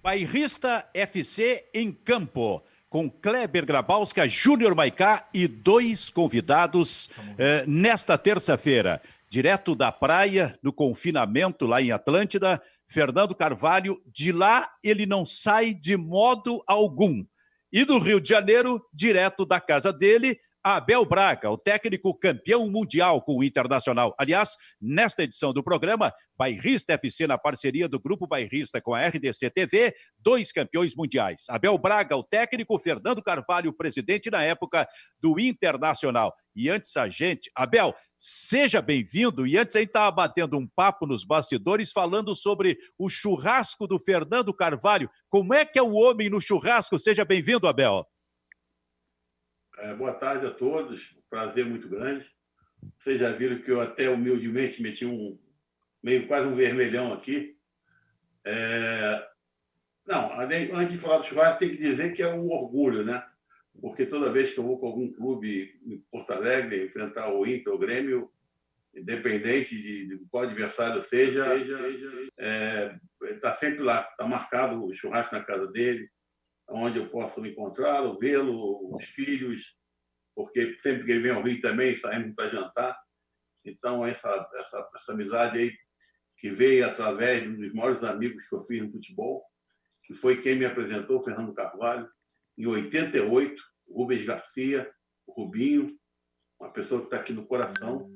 Bairrista FC em campo, com Kleber Grabowska, Júnior Maicá e dois convidados nesta terça-feira. Direto da praia, do confinamento lá em Atlântida, Fernando Carvalho. De lá ele não sai de modo algum. E do Rio de Janeiro, direto da casa dele, Abel Braga, o técnico campeão mundial com o Internacional. Aliás, nesta edição do programa, Bairrista FC na parceria do Grupo Bairrista com a RDC TV, dois campeões mundiais. Abel Braga, o técnico, Fernando Carvalho, o presidente na época do Internacional. E antes Abel, seja bem-vindo. E antes a gente estava batendo um papo nos bastidores falando sobre o churrasco do Fernando Carvalho. Como é que é o homem no churrasco? Seja bem-vindo, Abel. Boa tarde a todos, um prazer muito grande. Vocês já viram que eu até humildemente meti quase um vermelhão aqui. Não, antes de falar do churrasco, tem que dizer que é um orgulho, né? Porque toda vez que eu vou com algum clube em Porto Alegre enfrentar o Inter, o Grêmio, independente de qual adversário seja, está sempre lá, está marcado o churrasco na casa dele, onde eu posso encontrá-lo, vê-lo, os filhos, porque sempre que ele vem ao Rio também, saímos para jantar. Então, essa amizade aí, que veio através dos maiores amigos que eu fiz no futebol, que foi quem me apresentou, o Fernando Carvalho, em 88, o Rubens Garcia, o Rubinho, uma pessoa que está aqui no coração.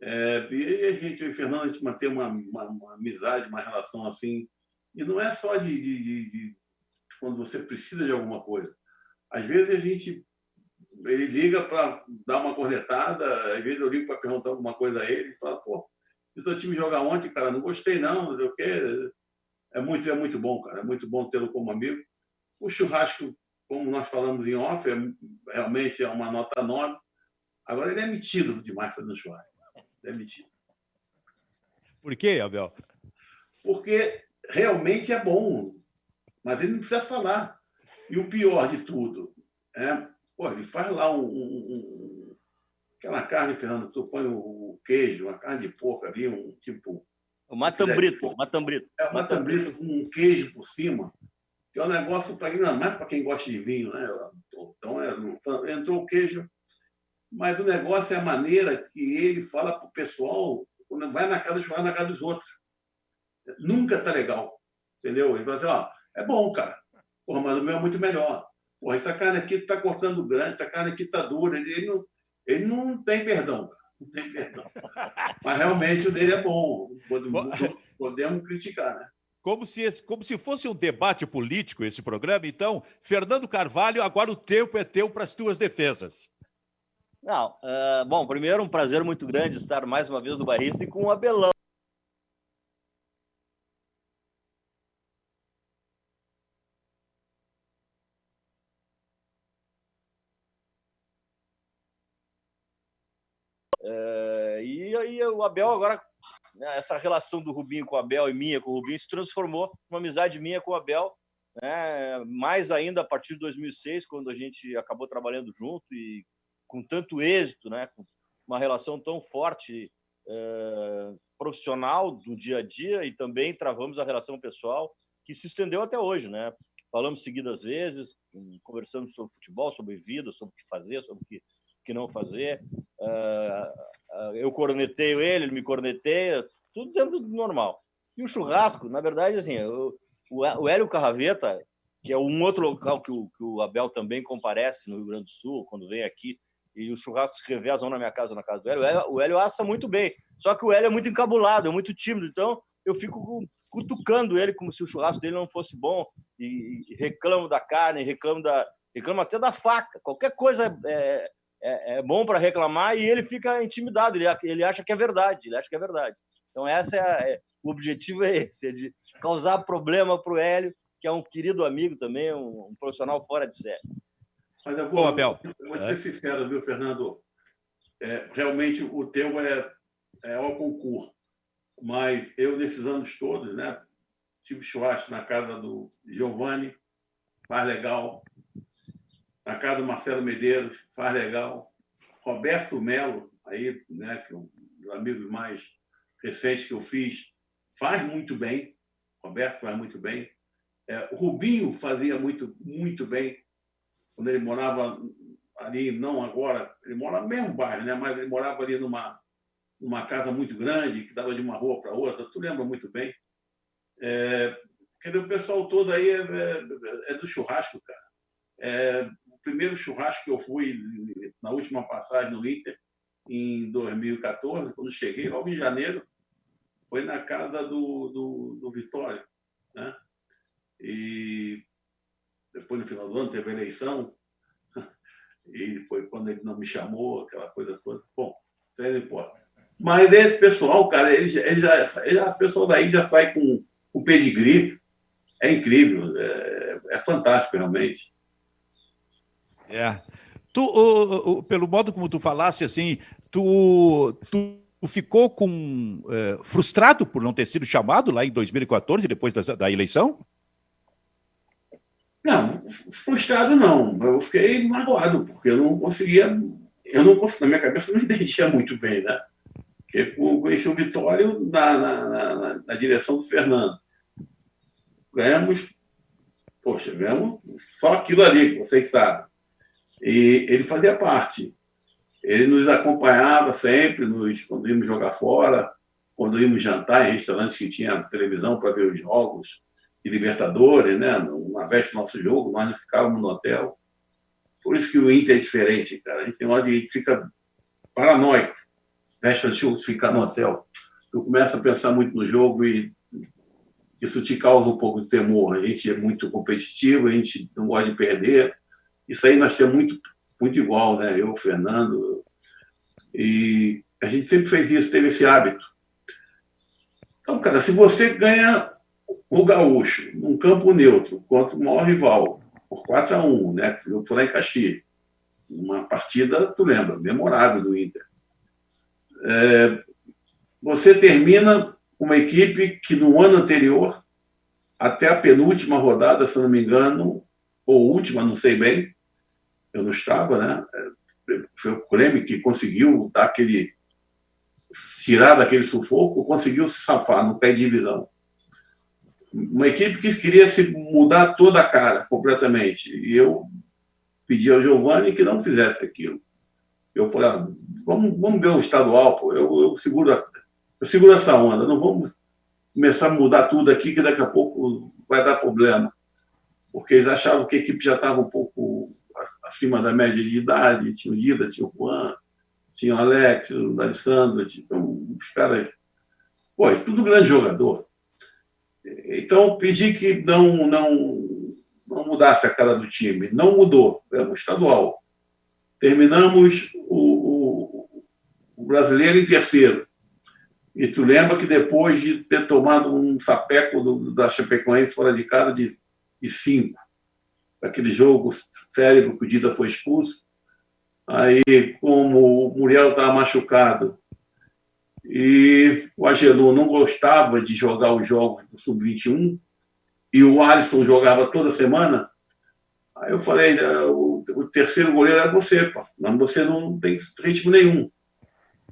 E a gente, Fernando, a gente mantém uma amizade, uma relação assim, e não é só de quando você precisa de alguma coisa. Às vezes ele liga para dar uma cornetada, às vezes eu ligo para perguntar alguma coisa a ele e fala, pô, o seu time jogar ontem, cara, não gostei não sei o quê. É muito bom, cara, é muito bom tê-lo como amigo. O churrasco, como nós falamos em off, realmente é uma nota 9. Agora ele é metido demais fazendo churrasco. Ele é metido. Por quê, Abel? Porque realmente é bom, mas ele não precisa falar. E o pior de tudo, ele faz lá aquela carne, Fernando, que tu põe o queijo, uma carne de porco ali, um tipo... O matambrito. O matambrito com um queijo por cima, que é um negócio para quem, mais para quem gosta de vinho, né? Então, entrou o queijo, mas o negócio é a maneira que ele fala para o pessoal quando vai na casa jogar na casa dos outros. Nunca tá legal, entendeu? Ele fala assim, é bom, cara, porra, mas o meu é muito melhor. Porra, essa carne aqui está cortando grande, essa carne aqui está dura. Ele não tem perdão, cara. Não tem perdão. Mas realmente o dele é bom. Podemos criticar, né? Como se fosse um debate político esse programa. Então, Fernando Carvalho, agora o tempo é teu para as tuas defesas. Não, bom, primeiro um prazer muito grande estar mais uma vez no Bairrista e com o Abelão. E aí o Abel agora, né, essa relação do Rubinho com o Abel e minha com o Rubinho se transformou numa amizade minha com o Abel, né, mais ainda a partir de 2006, quando a gente acabou trabalhando junto e com tanto êxito, né, com uma relação tão forte profissional do dia a dia, e também travamos a relação pessoal que se estendeu até hoje, né? Falamos seguidas vezes, conversamos sobre futebol, sobre vida, sobre o que fazer, sobre o que não fazer. Eu corneteio ele me corneteia, tudo dentro do normal. E o churrasco, na verdade, assim, o Hélio Carraveta, que é um outro local que o Abel também comparece no Rio Grande do Sul, quando vem aqui, e os churrascos se revezam na minha casa, na casa do Hélio. O Hélio assa muito bem, só que o Hélio é muito encabulado, é muito tímido, então eu fico cutucando ele como se o churrasco dele não fosse bom, e reclamo da carne, reclamo até da faca, qualquer coisa é bom para reclamar, e ele fica intimidado, ele acha que é verdade, Então o objetivo é esse, é de causar problema para o Hélio, que é um querido amigo também, um profissional fora de série. Mas eu vou ser sincero, viu, Fernando? Realmente o teu é ao concurso. Mas eu, nesses anos todos, né, tive churrasco na casa do Giovanni, faz legal. Na casa do Marcelo Medeiros, faz legal. Roberto Melo, aí, né, que é um dos amigos mais recentes que eu fiz, faz muito bem. Roberto faz muito bem. O Rubinho fazia muito, muito bem quando ele morava ali, não agora, ele mora no mesmo bairro, né? Mas ele morava ali numa casa muito grande, que dava de uma rua para outra, tu lembra muito bem. Quer dizer, o pessoal todo aí é do churrasco, cara. O primeiro churrasco que eu fui na última passagem no Inter, em 2014, quando cheguei, logo em janeiro, foi na casa do Vitória, né? E depois, no final do ano, teve a eleição, e foi quando ele não me chamou, aquela coisa toda. Bom, isso aí não importa. Mas esse pessoal, cara, as pessoas daí já saem com pedigree. É incrível, é fantástico, realmente. Pelo modo como tu falasse, assim, tu ficou frustrado por não ter sido chamado lá em 2014, depois da eleição? Não, frustrado não. Eu fiquei magoado, porque eu não conseguia, na minha cabeça não entendia muito bem, né? Porque eu conheci o Vitório na direção do Fernando. Ganhamos só aquilo ali, que vocês sabem. E ele fazia parte. Ele nos acompanhava sempre, quando íamos jogar fora, quando íamos jantar em restaurantes que tinha televisão para ver os jogos de Libertadores, né? Na véspera do nosso jogo, nós não ficávamos no hotel. Por isso que o Inter é diferente, cara. A gente fica paranoico. Véspera de jogo, ficar no hotel. Tu começa a pensar muito no jogo e isso te causa um pouco de temor. A gente é muito competitivo, a gente não gosta de perder. Isso aí nós temos muito igual, né? Eu, o Fernando. E a gente sempre fez isso, teve esse hábito. Então, cara, se você ganha o Gaúcho num campo neutro contra o maior rival por 4-1, né? Eu fui lá em Caxias. Uma partida, tu lembra, memorável do Inter. Você termina uma equipe que no ano anterior, até a penúltima rodada, se não me engano, ou última, não sei bem, eu não estava, né? Foi o Grêmio que conseguiu tirar daquele sufoco, conseguiu se safar, não cair divisão. Uma equipe que queria se mudar toda a cara, completamente. E eu pedi ao Giovani que não fizesse aquilo. Eu falei, vamos ver o estadual, pô. Eu seguro essa onda, não vamos começar a mudar tudo aqui, que daqui a pouco vai dar problema. Porque eles achavam que a equipe já estava um pouco acima da média de idade, tinha o Dida, tinha o Juan, tinha o Alex, o D'Alessandro, os caras... Pô, é tudo grande jogador. Então, pedi que não mudasse a cara do time. Não mudou, é um estadual. Terminamos o brasileiro em terceiro. E tu lembra que depois de ter tomado um sapeco da Chapecoense fora de casa de 5, aquele jogo cérebro que o Dida foi expulso, aí como o Muriel estava machucado e o Agenu não gostava de jogar os jogos do Sub-21 e o Alisson jogava toda semana, aí eu falei, o terceiro goleiro é você, pá. Mas você não tem ritmo nenhum.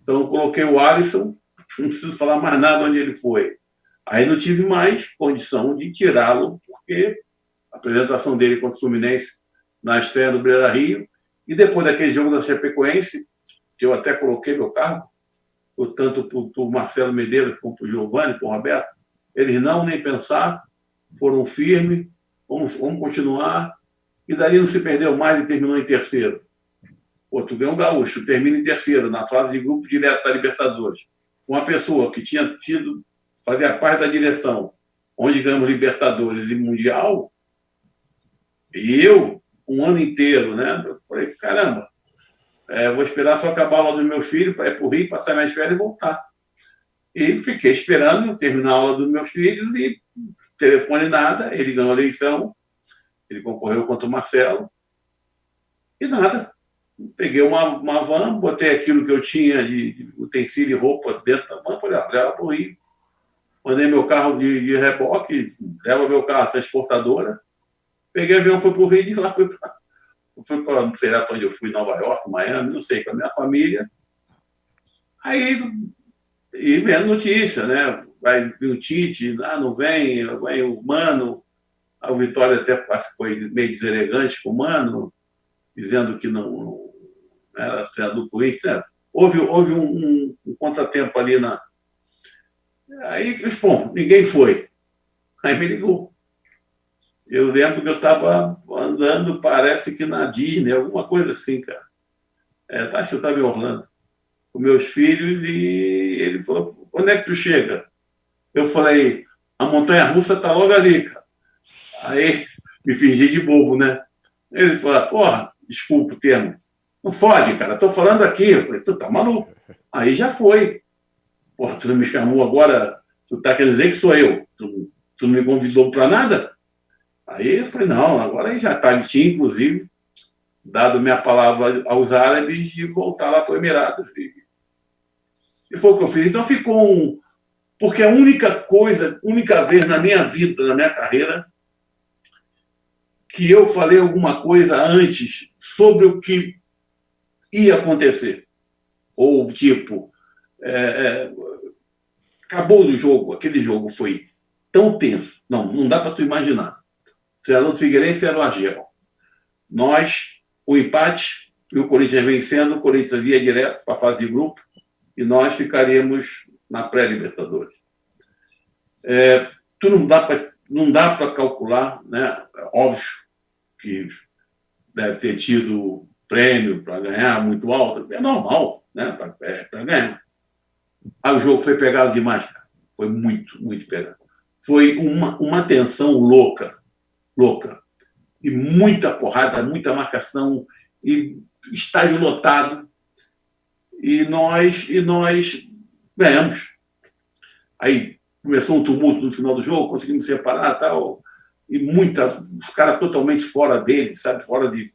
Então eu coloquei o Alisson, não preciso falar mais nada onde ele foi. Aí não tive mais condição de tirá-lo, porque a apresentação dele contra o Fluminense na estreia do Beira-Rio, e depois daquele jogo da Chapecoense, que eu até coloquei meu cargo, tanto para o Marcelo Medeiros como para o Giovani, para o Roberto, eles não nem pensar, foram firmes, vamos continuar, e dali não se perdeu mais e terminou em terceiro. Pô, tu ganhou um Gaúcho, termina em terceiro, na fase de grupo direto da Libertadores. Uma pessoa que tinha fazia parte da direção, onde ganhamos Libertadores e Mundial, e eu, um ano inteiro, né? Eu falei, caramba, vou esperar só acabar a aula dos meus filhos para ir para o Rio, passar minhas férias e voltar. E fiquei esperando terminar a aula dos meus filhos e telefone nada, ele ganhou a eleição, ele concorreu contra o Marcelo, e nada. Peguei uma van, botei aquilo que eu tinha de utensílio e roupa dentro da van, falei, leva para o Rio. Mandei meu carro de reboque, leva meu carro transportadora, peguei o avião, fui para o Rio e de lá fui para, não sei lá para onde eu fui, Nova York, Miami, não sei, com a minha família. Aí, e vendo notícia, né? Vai vir o Tite, não vem o Mano. A Vitória até foi meio deselegante com o Mano, dizendo que não era treinador do Corinthians. Né? Houve um contratempo ali na. Aí, bom, ninguém foi. Aí me ligou. Eu lembro que eu estava andando, parece que na Disney, alguma coisa assim, cara. Acho que eu estava em Orlando, com meus filhos, e ele falou: onde é que tu chega? Eu falei: a montanha-russa está logo ali, cara. Aí me fingi de bobo, né? Ele falou: porra, desculpa o termo. Não fode, cara, estou falando aqui. Eu falei: tu tá maluco? Aí já foi. Porra, tu não me chamou agora, tu tá querendo dizer que sou eu. Tu não me convidou para nada? Aí eu falei: não, agora já tá, tinha, inclusive, dado minha palavra aos árabes de voltar lá para o Emirados. E foi o que eu fiz. Então ficou porque a única vez na minha vida, na minha carreira, que eu falei alguma coisa antes sobre o que ia acontecer. Ou, tipo, acabou o jogo, aquele jogo foi tão tenso. Não dá para tu imaginar. O treinador do Figueirense era o Agel. Nós, o empate, e o Corinthians vencendo, o Corinthians ia direto para a fase de grupo, e nós ficaríamos na pré-Libertadores. Não dá para calcular, né? Óbvio que deve ter tido prêmio para ganhar muito alto, é normal, né? Para ganhar. Aí o jogo foi pegado demais, cara. Foi muito, muito pegado. Foi uma tensão louca, louca. E muita porrada, muita marcação, e estádio lotado. E nós ganhamos. Aí começou um tumulto no final do jogo, conseguimos separar tal, e os caras totalmente fora dele, sabe? Fora de.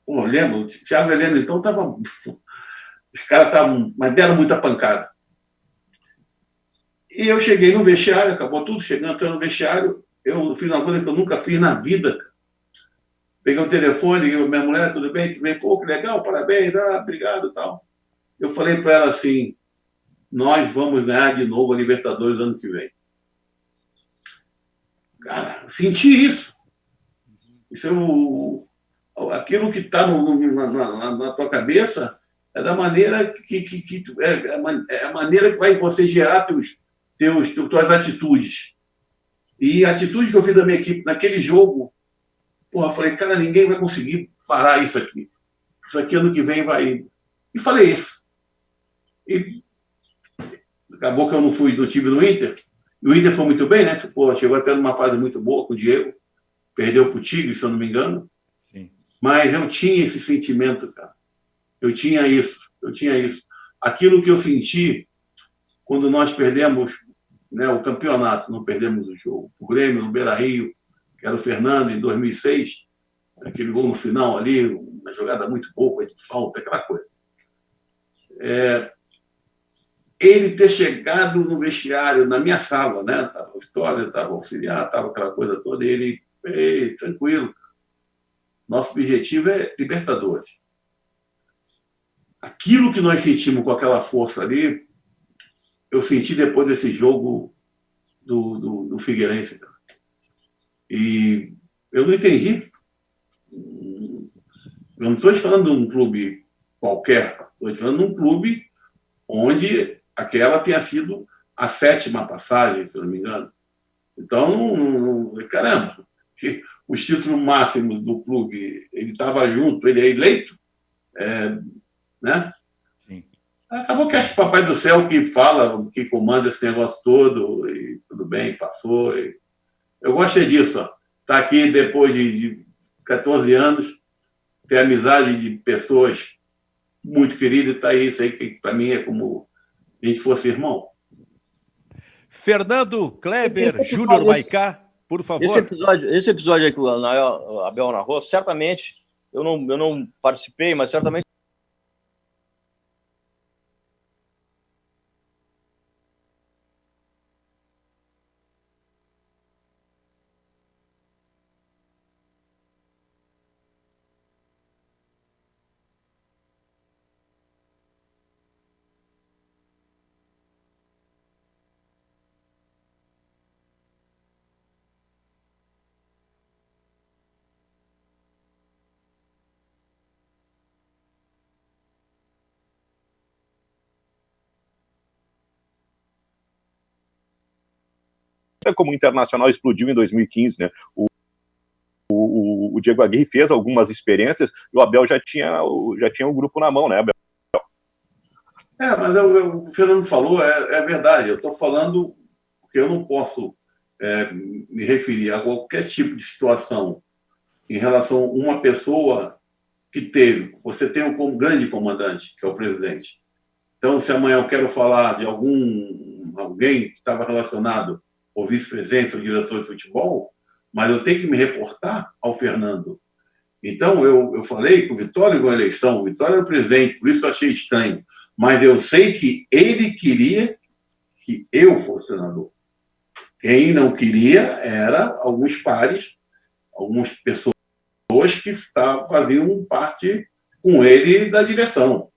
Pô, eu lembro, o Thiago Heleno, então, estava. Os caras estavam. Mas deram muita pancada. E eu cheguei no vestiário, acabou tudo, entrando no vestiário, eu fiz uma coisa que eu nunca fiz na vida. Peguei o telefone, liguei para minha mulher: tudo bem? Tudo bem? Pô, que legal, parabéns, obrigado tal. Eu falei para ela assim: nós vamos ganhar de novo a Libertadores ano que vem. Cara, senti isso. Isso aquilo que está na tua cabeça é da maneira é a maneira que vai você gerar tuas atitudes. E a atitude que eu fiz da minha equipe naquele jogo, porra, eu falei: cara, ninguém vai conseguir parar isso aqui. Isso aqui ano que vem vai. E falei isso. E acabou que eu não fui do time do Inter. E o Inter foi muito bem, né? Chegou até numa fase muito boa com o Diego. Perdeu para o Tigre, se eu não me engano. Sim. Mas eu tinha esse sentimento, cara. Eu tinha isso. Aquilo que eu senti quando nós perdemos, né, o campeonato, não perdemos o jogo. O Grêmio, no Beira-Rio, que era o Fernando, em 2006, aquele gol no final ali, uma jogada muito boa, de falta, aquela coisa. Ele ter chegado no vestiário, na minha sala, né? Estava a história, estava o auxiliar, estava aquela coisa toda, e ele: ei, tranquilo, nosso objetivo é Libertadores. Aquilo que nós sentimos com aquela força ali, eu senti depois desse jogo do Figueirense. Cara. E eu não entendi. Eu não estou falando de um clube qualquer, estou falando de um clube onde aquela tenha sido a 7ª passagem, se eu não me engano. Então, caramba, os títulos máximos do clube, ele estava junto, ele é eleito, né? Sim. Acabou que acho que o Papai do Céu que fala, que comanda esse negócio todo, e tudo bem, passou. Eu gostei disso, ó. Tá aqui depois de 14 anos, ter amizade de pessoas muito queridas, tá aí, isso aí que para mim é como se a gente fosse irmão. Fernando Kleber, Júnior Maicá, por favor. Esse episódio aí que o Abel narrou, certamente, eu não participei, mas certamente vê como o Internacional explodiu em 2015, né? O Diego Aguirre fez algumas experiências e o Abel já tinha o grupo na mão, né, Abel? Mas o Fernando falou, é verdade. Eu estou falando porque eu não posso me referir a qualquer tipo de situação em relação a uma pessoa que teve. Você tem um grande comandante, que é o presidente. Então, se amanhã eu quero falar de alguém que estava relacionado ao vice-presidente, ao diretor de futebol, mas eu tenho que me reportar ao Fernando. Então, eu falei que o Vitória ganhou a eleição, o Vitória era o presidente, por isso eu achei estranho. Mas eu sei que ele queria que eu fosse treinador. Quem não queria era alguns pares, algumas pessoas que faziam parte com ele da direção.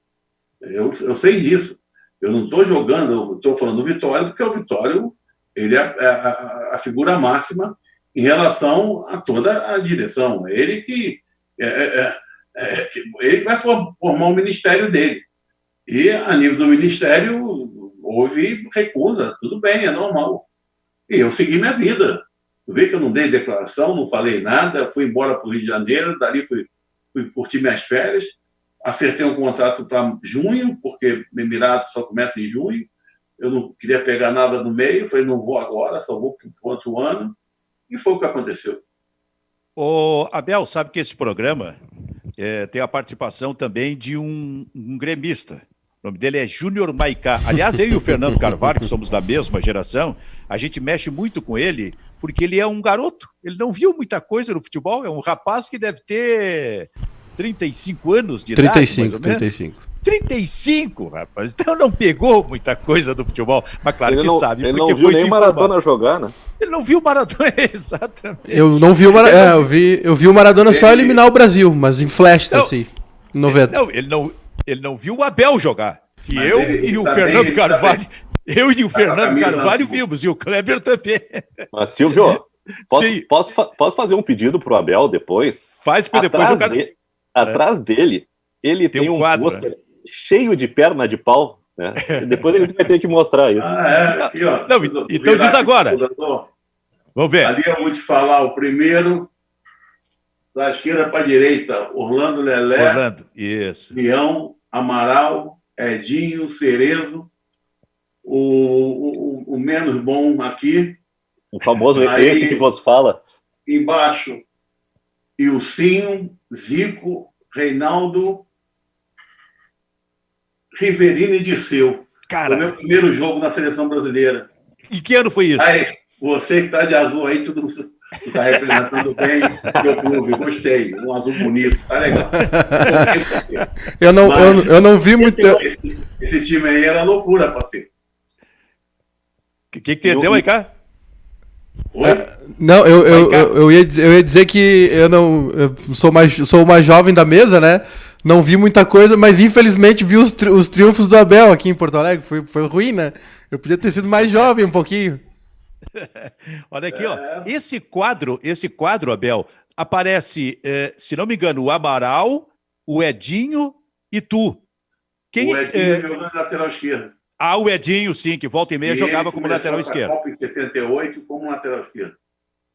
Eu sei disso. Eu não estou jogando, eu estou falando do Vitória, porque o Vitória ele é a figura máxima em relação a toda a direção. Ele que ele vai formar o ministério dele. E, a nível do ministério, houve recusa. Tudo bem, é normal. E eu segui minha vida. Tu vê que eu não dei declaração, não falei nada, fui embora para o Rio de Janeiro, dali fui curtir minhas férias, acertei um contrato para junho, porque o Emirato só começa em junho, eu não queria pegar nada no meio, falei, não vou agora, só vou para o outro ano, e foi o que aconteceu. Ô, Abel, sabe que esse programa tem a participação também de um gremista. O nome dele é Júnior Maicá. Aliás, eu e o Fernando Carvalho, que somos da mesma geração, a gente mexe muito com ele, porque ele é um garoto. Ele não viu muita coisa no futebol. É um rapaz que deve ter 35 anos de idade, mais ou menos. 35, rapaz. Então não pegou muita coisa do futebol. Mas claro que sabe. Ele não viu nem Maradona jogar, né? Ele não viu o Maradona, exatamente. Eu não vi o Maradona. Eu vi o Maradona só eliminar o Brasil, mas em flashes, assim, 90. Não, ele não viu o Abel jogar. Que mas eu e o Fernando Carvalho. Eu e o Fernando Carvalho vimos, e o Kleber também. Mas, Silvio, posso fazer um pedido pro Abel depois? Faz, porque depois eu quero... Atrás dele, ele tem um quadro, pôster cheio de perna de pau, né? Depois ele vai ter que mostrar isso. Aqui, ó. Não, então diz agora. Vamos ver. Ali eu vou te falar o primeiro, da esquerda para a direita, Orlando Lelé, isso. Leão, Amaral, Edinho, Cerezo, o menos bom aqui. O famoso esse que você fala. Embaixo, Ilcinho, Zico, Reinaldo, Riverino e Dirceu. Cara, foi o meu primeiro jogo na seleção brasileira. E que ano foi isso? Aí, você que está de azul aí, tu está representando bem o meu clube. Gostei. Um azul bonito. Tá legal. Eu não vi muito. Esse time aí era loucura, parceiro. O que tem a dizer, Maicá? Não, eu ia dizer que eu sou o mais jovem da mesa, né? Não vi muita coisa, mas infelizmente vi os triunfos do Abel aqui em Porto Alegre. Foi ruim, né? Eu podia ter sido mais jovem um pouquinho. Olha aqui, ó. Esse quadro, Abel, aparece, se não me engano, o Amaral, o Edinho e tu. O Edinho jogando lateral esquerdo. O Edinho, sim, que volta e meia jogava como lateral esquerdo. Copa em 78 como lateral esquerdo.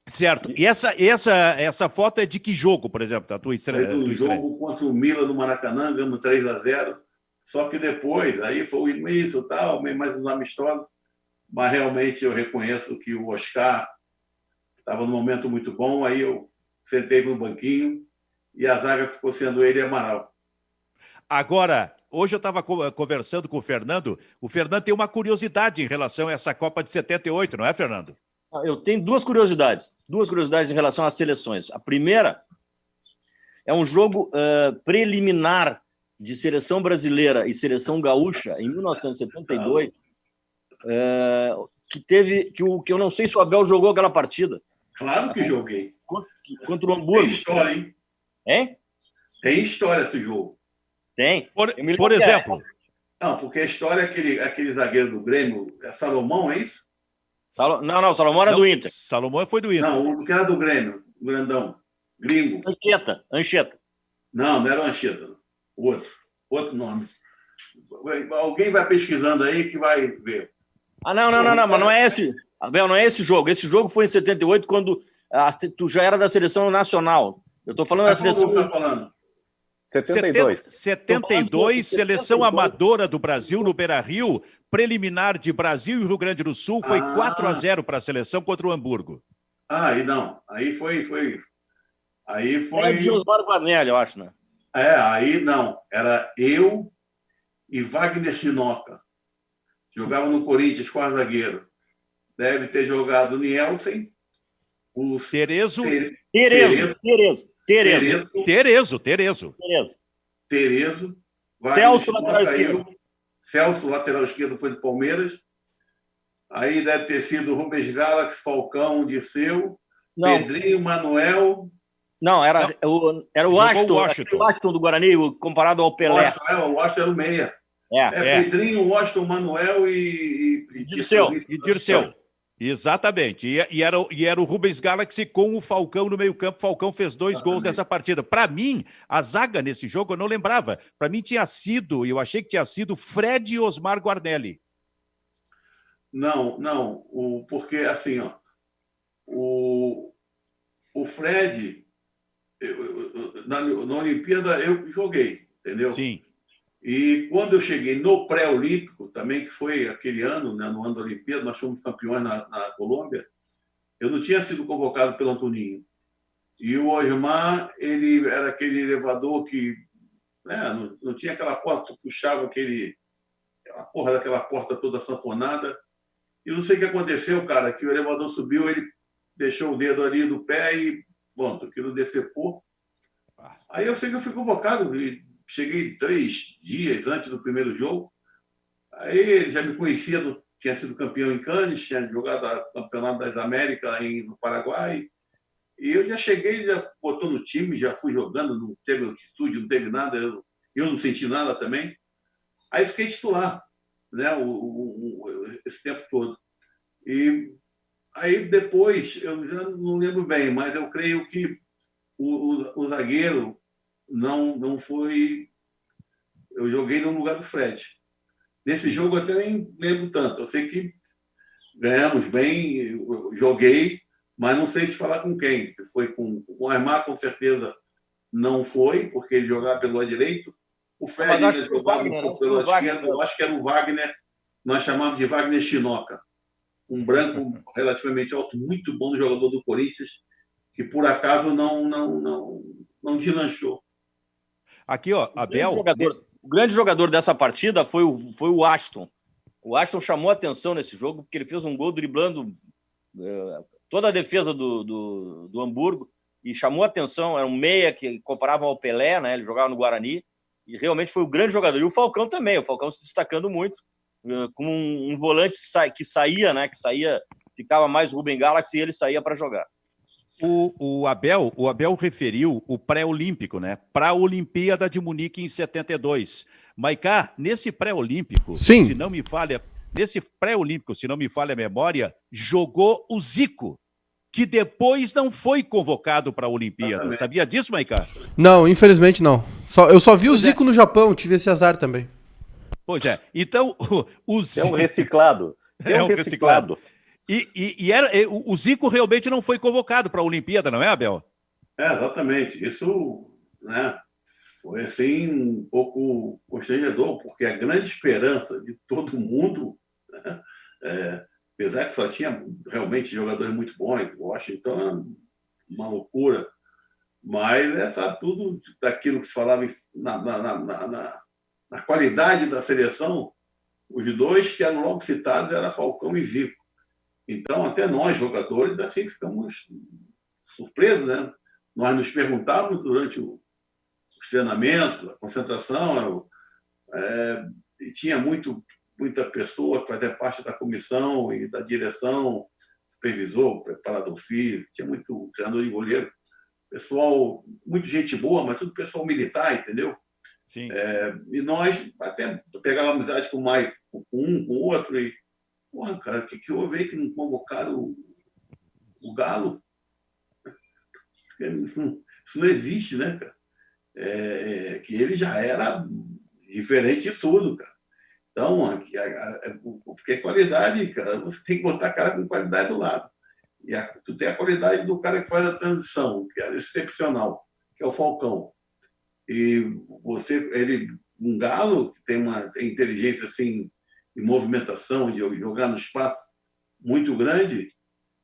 Certo. E essa foto é de que jogo, por exemplo, da tua estreia? Do jogo contra o Milan no Maracanã, ganhamos 3-0. Só que depois, aí foi o início e tal, mais uns amistosos. Mas realmente eu reconheço que o Oscar estava num momento muito bom. Aí eu sentei no banquinho e a zaga ficou sendo ele e Amaral. Agora, hoje eu estava conversando com o Fernando. O Fernando tem uma curiosidade em relação a essa Copa de 78, não é, Fernando? Eu tenho duas curiosidades em relação às seleções. A primeira é um jogo preliminar de seleção brasileira e seleção gaúcha em 1972, que eu não sei se o Abel jogou aquela partida. Claro que joguei. Contra o Hamburgo. Tem história, hein? Hein? Tem história esse jogo. Tem. Por exemplo. Não, porque a história é aquele zagueiro do Grêmio, é Salomão, é isso? Não, Salomão era do Inter. Salomão foi do Inter. Não, o que era do Grêmio, o grandão, gringo. Ancheta. Não era o Ancheta. Outro nome. Alguém vai pesquisando aí que vai ver. Não, mas não é esse. Abel, não é esse jogo. Esse jogo foi em 78, quando tu já era da seleção nacional. Eu estou falando da seleção... Tá falando? 72. 72, seleção amadora do Brasil no Beira-Rio, preliminar de Brasil e Rio Grande do Sul, foi 4-0 para a seleção contra o Hamburgo. Aí não, aí foi... Aí foi... É de Osmar Guarnelli, eu acho, né? Aí não, era eu e Wagner Chinoca. Jogava no Corinthians, quarto zagueiro. Deve ter jogado o Nielsen, o Terezo. Celso, lateral esquerdo. Celso, lateral esquerdo, foi do Palmeiras. Aí deve ter sido Rubens Galaxy, Falcão, Dirceu, Pedrinho, Manuel. Não, era o Washington do Guarani, comparado ao Pelé. O Washington era o meia. Pedrinho, Washington, Manuel e Dirceu. Exatamente. E era o Rubens Galaxy com o Falcão no meio-campo. Falcão fez 2 gols nessa partida. Para mim, a zaga nesse jogo eu não lembrava. Para mim eu achei que tinha sido Fred e Osmar Guarnelli. Não, porque assim, ó, o Fred, na Olimpíada eu joguei, entendeu? Sim. E quando eu cheguei no pré-olímpico, também, que foi aquele ano, né, no ano da Olimpíada, nós fomos campeões na Colômbia, eu não tinha sido convocado pelo Antoninho. E o Osmar, ele era aquele elevador que, né, não tinha aquela porta que puxava aquela porra daquela porta toda sanfonada. E não sei o que aconteceu, cara, que o elevador subiu, ele deixou o dedo ali do pé e, pronto, aquilo decepou. Aí eu sei que eu fui convocado, e cheguei 3 dias antes do primeiro jogo. Aí ele já me conhecia, tinha sido campeão em Cannes, tinha jogado o Campeonato das Américas no Paraguai. E eu já cheguei, ele já botou no time, já fui jogando, não teve altitude, não teve nada, eu não senti nada também. Aí fiquei titular, né, esse tempo todo. E aí depois, eu já não lembro bem, mas eu creio que o zagueiro não foi... Eu joguei no lugar do Fred. Nesse jogo eu até nem lembro tanto. Eu sei que ganhamos bem, eu joguei, mas não sei se falar com quem. Foi com o Aimar, com certeza não foi, porque ele jogava pelo lado direito. O Fred ainda jogava pelo lado esquerdo. Eu acho que era o Wagner, nós chamávamos de Wagner Chinoca. Um branco relativamente alto, muito bom jogador do Corinthians, que por acaso não deslanchou. Aqui, ó, Abel... O grande jogador dessa partida foi o Washington. O Washington chamou a atenção nesse jogo porque ele fez um gol driblando toda a defesa do Hamburgo e chamou a atenção. Era um meia que comparavam ao Pelé, né? Ele jogava no Guarani e realmente foi o grande jogador. E o Falcão também. O Falcão se destacando muito com um volante que saía, né? Ficava mais o Rubem Galaxy e ele saía para jogar. O Abel referiu o pré-olímpico, né? Para a Olimpíada de Munique em 72. Maiká, nesse pré-olímpico, se não me falha a memória, jogou o Zico, que depois não foi convocado para a Olimpíada. Sabia disso, Maiká? Não, infelizmente não. Eu só vi o Zico no Japão, tive esse azar também. Pois é. Então, o Zico... É um reciclado. É um reciclado. O Zico realmente não foi convocado para a Olimpíada, não é, Abel? Exatamente. Isso, né, foi assim um pouco constrangedor, porque a grande esperança de todo mundo, né, apesar que só tinha realmente jogadores muito bons, Washington, uma loucura, mas tudo daquilo que se falava na qualidade da seleção, os dois que eram logo citados eram Falcão e Zico. Então, até nós, jogadores, assim, ficamos surpresos, né? Nós nos perguntávamos durante os treinamentos, a concentração, e tinha muita pessoa que fazia parte da comissão e da direção, supervisor, preparador físico, tinha muito treinador de goleiro, pessoal, muita gente boa, mas tudo pessoal militar, entendeu? Sim. E nós até pegávamos amizade com um, com o outro, e porra, cara, o que houve aí que não convocaram o Galo? Isso não existe, né, cara? Que ele já era diferente de tudo, cara. Então, Porque qualidade, cara, você tem que botar cara com qualidade do lado. E tu tem a qualidade do cara que faz a transição, que é excepcional, que é o Falcão. E um Galo que tem uma inteligência assim, de movimentação, de jogar no espaço muito grande,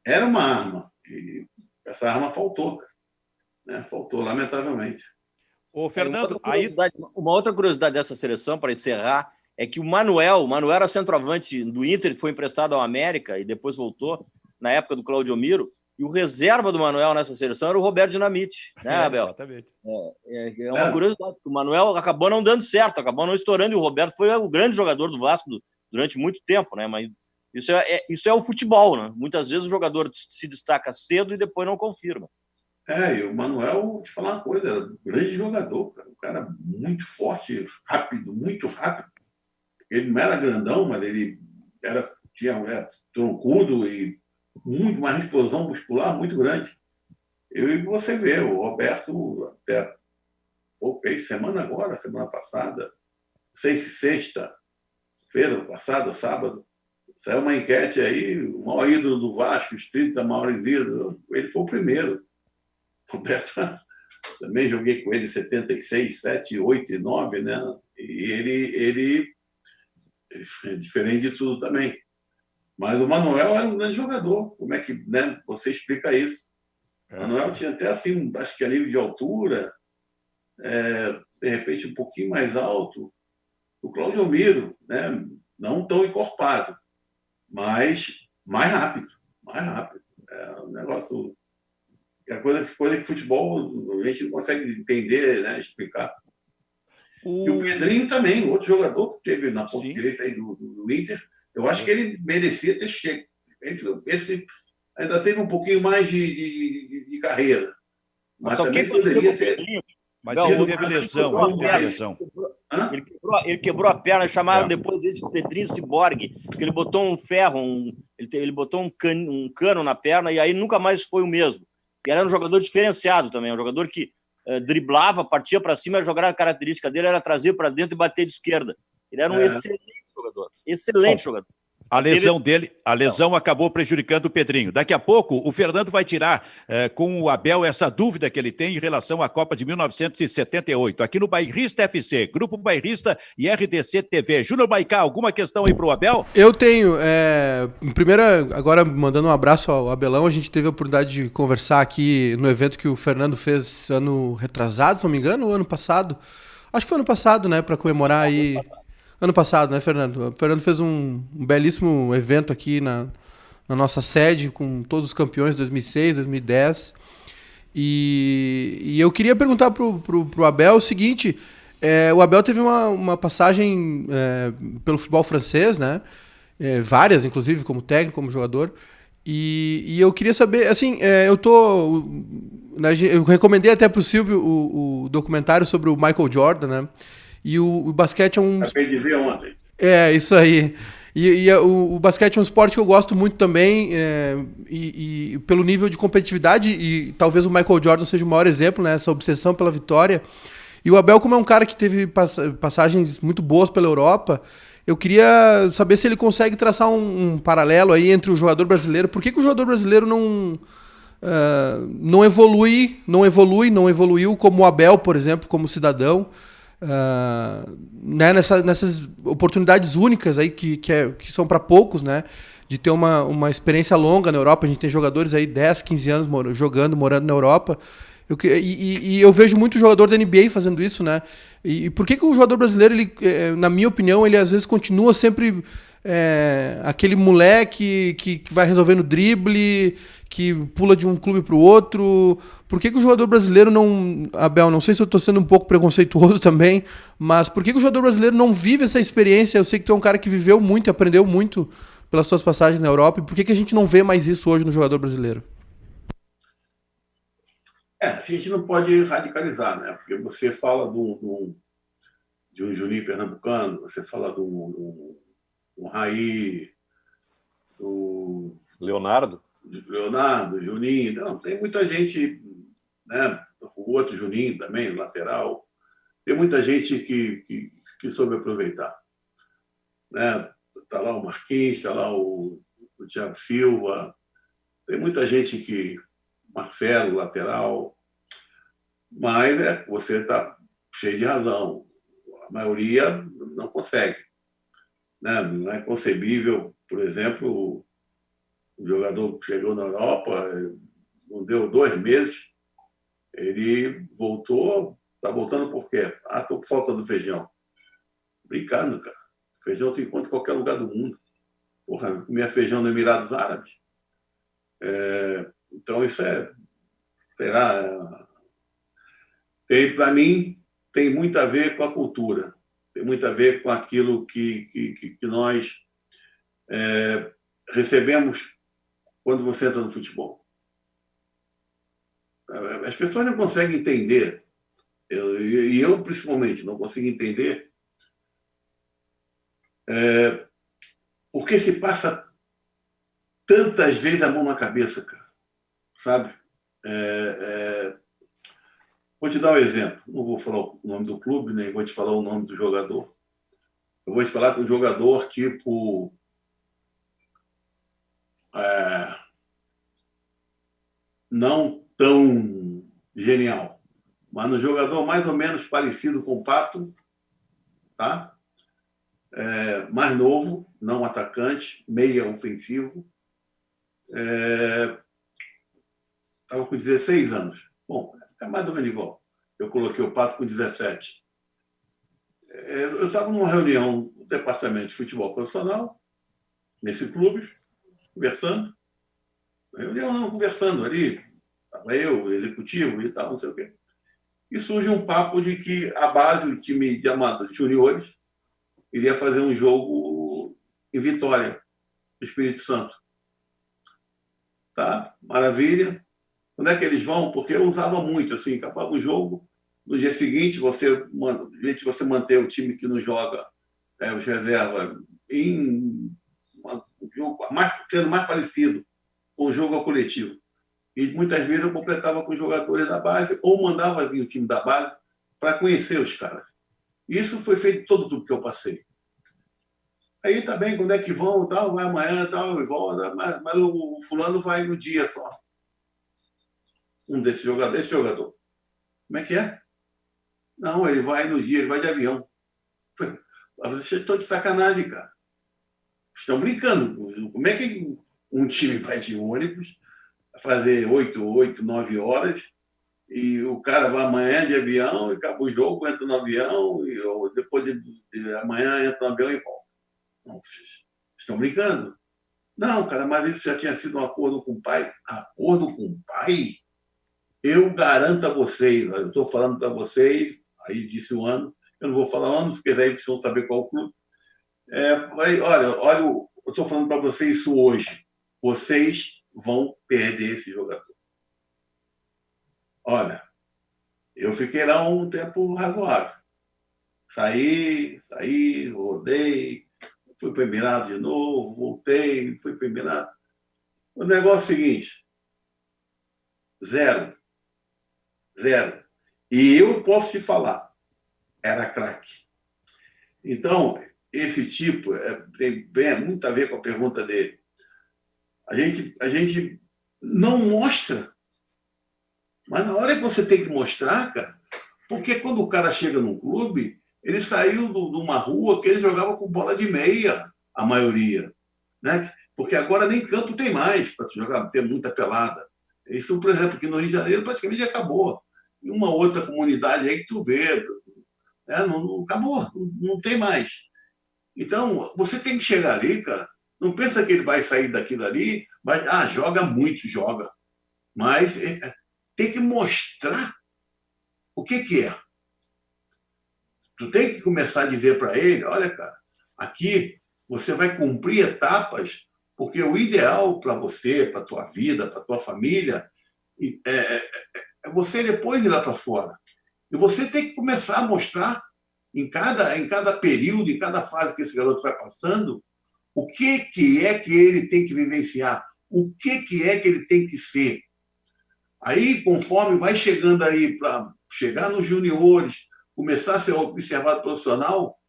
era uma arma. E essa arma faltou, cara. Né? Faltou, lamentavelmente. Ô, Fernando, uma outra curiosidade dessa seleção, para encerrar, é que o Manuel era centroavante do Inter, foi emprestado ao América e depois voltou, na época do Claudio Miro, e o reserva do Manuel nessa seleção era o Roberto Dinamite, né, Abel? Exatamente. É uma curiosidade, porque o Manuel acabou não dando certo, acabou não estourando, e o Roberto foi o grande jogador do Vasco durante muito tempo, né? Mas isso é o futebol, né? Muitas vezes o jogador se destaca cedo e depois não confirma. E o Manuel, vou te falar uma coisa, era um grande jogador, cara. Um cara muito forte, rápido, muito rápido. Ele não era grandão, mas ele tinha troncudo e muito mais explosão muscular muito grande. E você vê, o Roberto até fez semana passada, não sei se sexta-feira passada, sábado, saiu uma enquete aí, o maior ídolo do Vasco, os 30 maiores ídolos, ele foi o primeiro. Roberto, também joguei com ele em 76, 7, 8 e 9, né? E ele é diferente de tudo também. Mas o Manuel era um grande jogador. Como é que, né, você explica isso? O Manuel tinha até assim, acho que a nível de altura, de repente um pouquinho mais alto, o Claudio Miro, né? Não tão encorpado, mas mais rápido. É um negócio. É coisa que futebol a gente não consegue entender, né, explicar. E o Pedrinho também, outro jogador que teve na ponta direita aí do Inter, eu acho que ele merecia ter chego. Esse ainda teve um pouquinho mais de carreira. Mas também poderia ter. Mas ele teve lesão. Ele quebrou a perna, chamaram depois dele de Pedrinho Ciborgue, porque ele botou um ferro, ele botou um cano na perna e aí nunca mais foi o mesmo. E era um jogador diferenciado também, um jogador que driblava, partia para cima, a característica dele era trazer para dentro e bater de esquerda. Ele era um excelente jogador. A lesão acabou prejudicando o Pedrinho. Daqui a pouco, o Fernando vai tirar com o Abel essa dúvida que ele tem em relação à Copa de 1978. Aqui no Bairrista FC, Grupo Bairrista e RDC TV. Júnior Maicá, alguma questão aí para o Abel? Eu tenho. Primeiro, agora mandando um abraço ao Abelão, a gente teve a oportunidade de conversar aqui no evento que o Fernando fez ano retrasado, se não me engano, ou ano passado. Acho que foi ano passado, né, para comemorar aí... Ano passado, né, Fernando? O Fernando fez um belíssimo evento aqui na nossa sede, com todos os campeões de 2006, 2010. E eu queria perguntar pro Abel o seguinte: o Abel teve uma passagem pelo futebol francês, né? Várias, inclusive, como técnico, como jogador. E eu queria saber, assim, eu recomendei até pro Silvio o documentário sobre o Michael Jordan, né? E o basquete é um... Acabei de ver ontem. Isso aí. O basquete é um esporte que eu gosto muito também, e pelo nível de competitividade, e talvez o Michael Jordan seja o maior exemplo, né? Essa obsessão pela vitória. E o Abel, como é um cara que teve passagens muito boas pela Europa, eu queria saber se ele consegue traçar um paralelo aí entre o jogador brasileiro. Por que o jogador brasileiro não evoluiu como o Abel, por exemplo, como cidadão? Né, nessas oportunidades únicas aí que são para poucos, né, de ter uma experiência longa na Europa. A gente tem jogadores aí 10, 15 anos morando na Europa. E eu vejo muito jogador da NBA fazendo isso, né? E por que o jogador brasileiro, ele, na minha opinião, ele às vezes continua sempre aquele moleque que vai resolvendo drible, que pula de um clube para o outro? Por que o jogador brasileiro não... Abel, não sei se eu estou sendo um pouco preconceituoso também, mas por que o jogador brasileiro não vive essa experiência? Eu sei que tu é um cara que viveu muito, aprendeu muito pelas suas passagens na Europa, e por que a gente não vê mais isso hoje no jogador brasileiro? A gente não pode radicalizar, né? Porque você fala de um Juninho Pernambucano, você fala de um Raí, do Leonardo, Juninho. Não, tem muita gente, né? O outro Juninho também, lateral. Tem muita gente que soube aproveitar, né? Está lá o Marquinhos, está lá o Thiago Silva, tem muita gente que... Marcelo, lateral, mas você está cheio de razão. A maioria não consegue. Né? Não é concebível, por exemplo, o jogador que chegou na Europa, não deu 2 meses, ele voltou, está voltando por quê? Estou com falta do feijão. Brincando, cara. Feijão tu encontra em qualquer lugar do mundo. Porra, comia feijão no Emirados Árabes. Então, isso será. Para mim, tem muito a ver com a cultura, tem muito a ver com aquilo que nós recebemos quando você entra no futebol. As pessoas não conseguem entender, e eu principalmente não consigo entender, por que se passa tantas vezes a mão na cabeça, cara, sabe? Vou te dar um exemplo. Não vou falar o nome do clube, nem vou te falar o nome do jogador. Eu vou te falar que um jogador tipo... não tão genial, mas um jogador mais ou menos parecido com o Pato, tá? Mais novo, não atacante, meia ofensivo. Estava com 16 anos. Bom, é mais ou menos igual. Eu coloquei o Pato com 17. Eu estava numa reunião do departamento de futebol profissional, nesse clube, conversando. Reunião não, conversando ali. Estava eu, o executivo e tal, não sei o quê. E surge um papo de que a base, o time de amadores juniores, iria fazer um jogo em Vitória, no Espírito Santo. Tá? Maravilha. Onde é que eles vão? Porque eu usava muito, assim, acabava o jogo, no dia seguinte você manter o time que não joga, os reservas, em um jogo sendo mais parecido com o jogo coletivo. E muitas vezes eu completava com os jogadores da base ou mandava vir o time da base para conhecer os caras. Isso foi feito todo tudo que eu passei. Aí tá bem, quando é que vão, tal, vai amanhã, tal, e volta, mas o fulano vai no dia só. Esse jogador. Como é que é? Não, ele vai no dia, ele vai de avião. Vocês estão de sacanagem, cara. Estão brincando. Como é que um time vai de ônibus fazer 8, 9 horas e o cara vai amanhã de avião e acaba o jogo, entra no avião ou depois de amanhã entra no avião e volta? Não, vocês estão brincando. Não, cara, mas isso já tinha sido um acordo com o pai. Acordo com o pai? Eu garanto a vocês, eu estou falando para vocês, aí disse o ano, eu não vou falar o ano, porque aí vocês vão saber qual o clube. Olha, eu estou falando para vocês isso hoje. Vocês vão perder esse jogador. Olha, eu fiquei lá um tempo razoável. Saí, rodei, fui para o Emirados de novo, voltei, fui para o Emirados. O negócio é o seguinte, zero. E eu posso te falar, era craque. Então, esse tipo tem muito a ver com a pergunta dele. A gente não mostra. Mas na hora que você tem que mostrar, cara, porque quando o cara chega num clube, ele saiu de uma rua que ele jogava com bola de meia, a maioria. Né? Porque agora nem campo tem mais para jogar, ter muita pelada. Isso, por exemplo, aqui no Rio de Janeiro praticamente já acabou. Em uma outra comunidade aí que tu vê, não acabou, não tem mais. Então, você tem que chegar ali, cara, não pensa que ele vai sair daquilo ali, mas joga muito, joga. Mas tem que mostrar o que é. Tu tem que começar a dizer para ele, olha, cara, aqui você vai cumprir etapas, porque o ideal para você, para tua vida, para tua família, é você depois ir lá para fora. E você tem que começar a mostrar em cada período, em cada fase que esse garoto vai passando, o que é que ele tem que vivenciar, o que é que ele tem que ser. Aí, conforme vai chegando aí para chegar nos juniores, começar a ser observado profissional,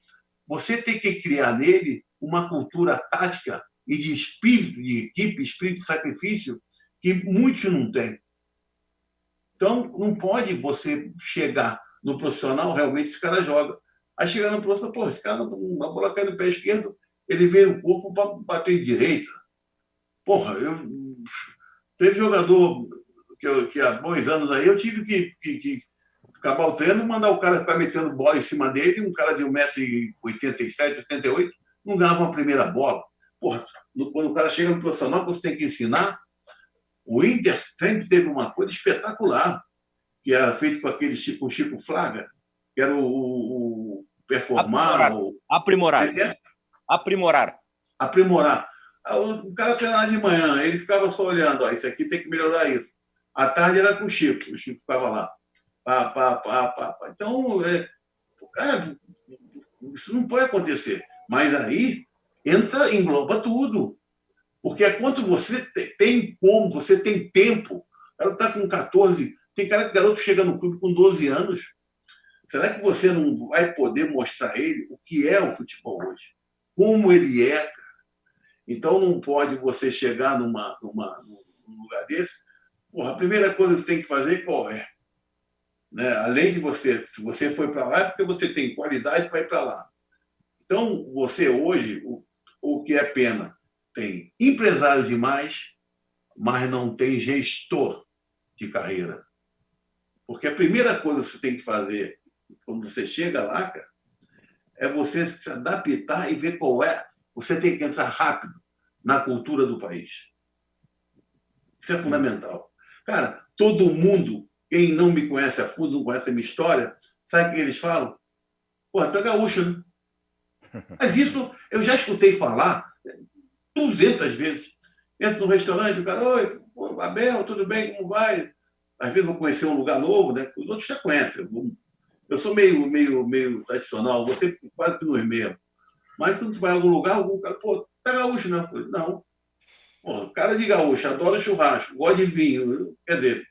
você tem que criar nele uma cultura tática e de espírito de equipe, espírito de sacrifício, que muitos não têm. Então, não pode você chegar no profissional, realmente esse cara joga. Aí chegar no profissional, pô, esse cara, a bola cai no pé esquerdo, ele veio o corpo para bater de direita. Porra, teve jogador que há bons anos aí, eu tive que acabar o treino, mandar o cara ficar metendo bola em cima dele, um cara de 1,87m, 88, não ganhava uma primeira bola. Porra, quando o cara chega no profissional, você tem que ensinar. O Inter sempre teve uma coisa espetacular, que era feito com aquele Chico Fraga, que era o performar. Aprimorar. O cara treinava de manhã, ele ficava só olhando, isso aqui tem que melhorar isso. À tarde era com o Chico ficava lá. Então, cara, isso não pode acontecer. Mas aí engloba tudo. Porque é quanto você tem como, você tem tempo. Ela está com 14, tem cara que garoto chega no clube com 12 anos. Será que você não vai poder mostrar a ele o que é o futebol hoje? Como ele é, cara? Então não pode você chegar num lugar desse. Porra, a primeira coisa que você tem que fazer, qual é? Né? Além de você, se você foi para lá, é porque você tem qualidade para ir para lá. Então, você hoje, o que é pena, tem empresário demais, mas não tem gestor de carreira. Porque a primeira coisa que você tem que fazer quando você chega lá, cara, é você se adaptar e ver qual é. Você tem que entrar rápido na cultura do país. Isso é fundamental. Cara, todo mundo, quem não me conhece a fundo, não conhece a minha história, sabe o que eles falam? Pô, tu é gaúcho, né? Mas isso eu já escutei falar 200 vezes. Entro no restaurante, o cara, oi, pô, Abel, tudo bem, como vai? Às vezes vou conhecer um lugar novo, né? Os outros já conhecem. Eu sou meio tradicional, você quase que nos mesmo. Mas quando tu vai em algum lugar, algum cara, pô, tu é gaúcho, né? Eu falei, não. Pô, cara de gaúcho, adora churrasco, gosta de vinho. Quer dizer,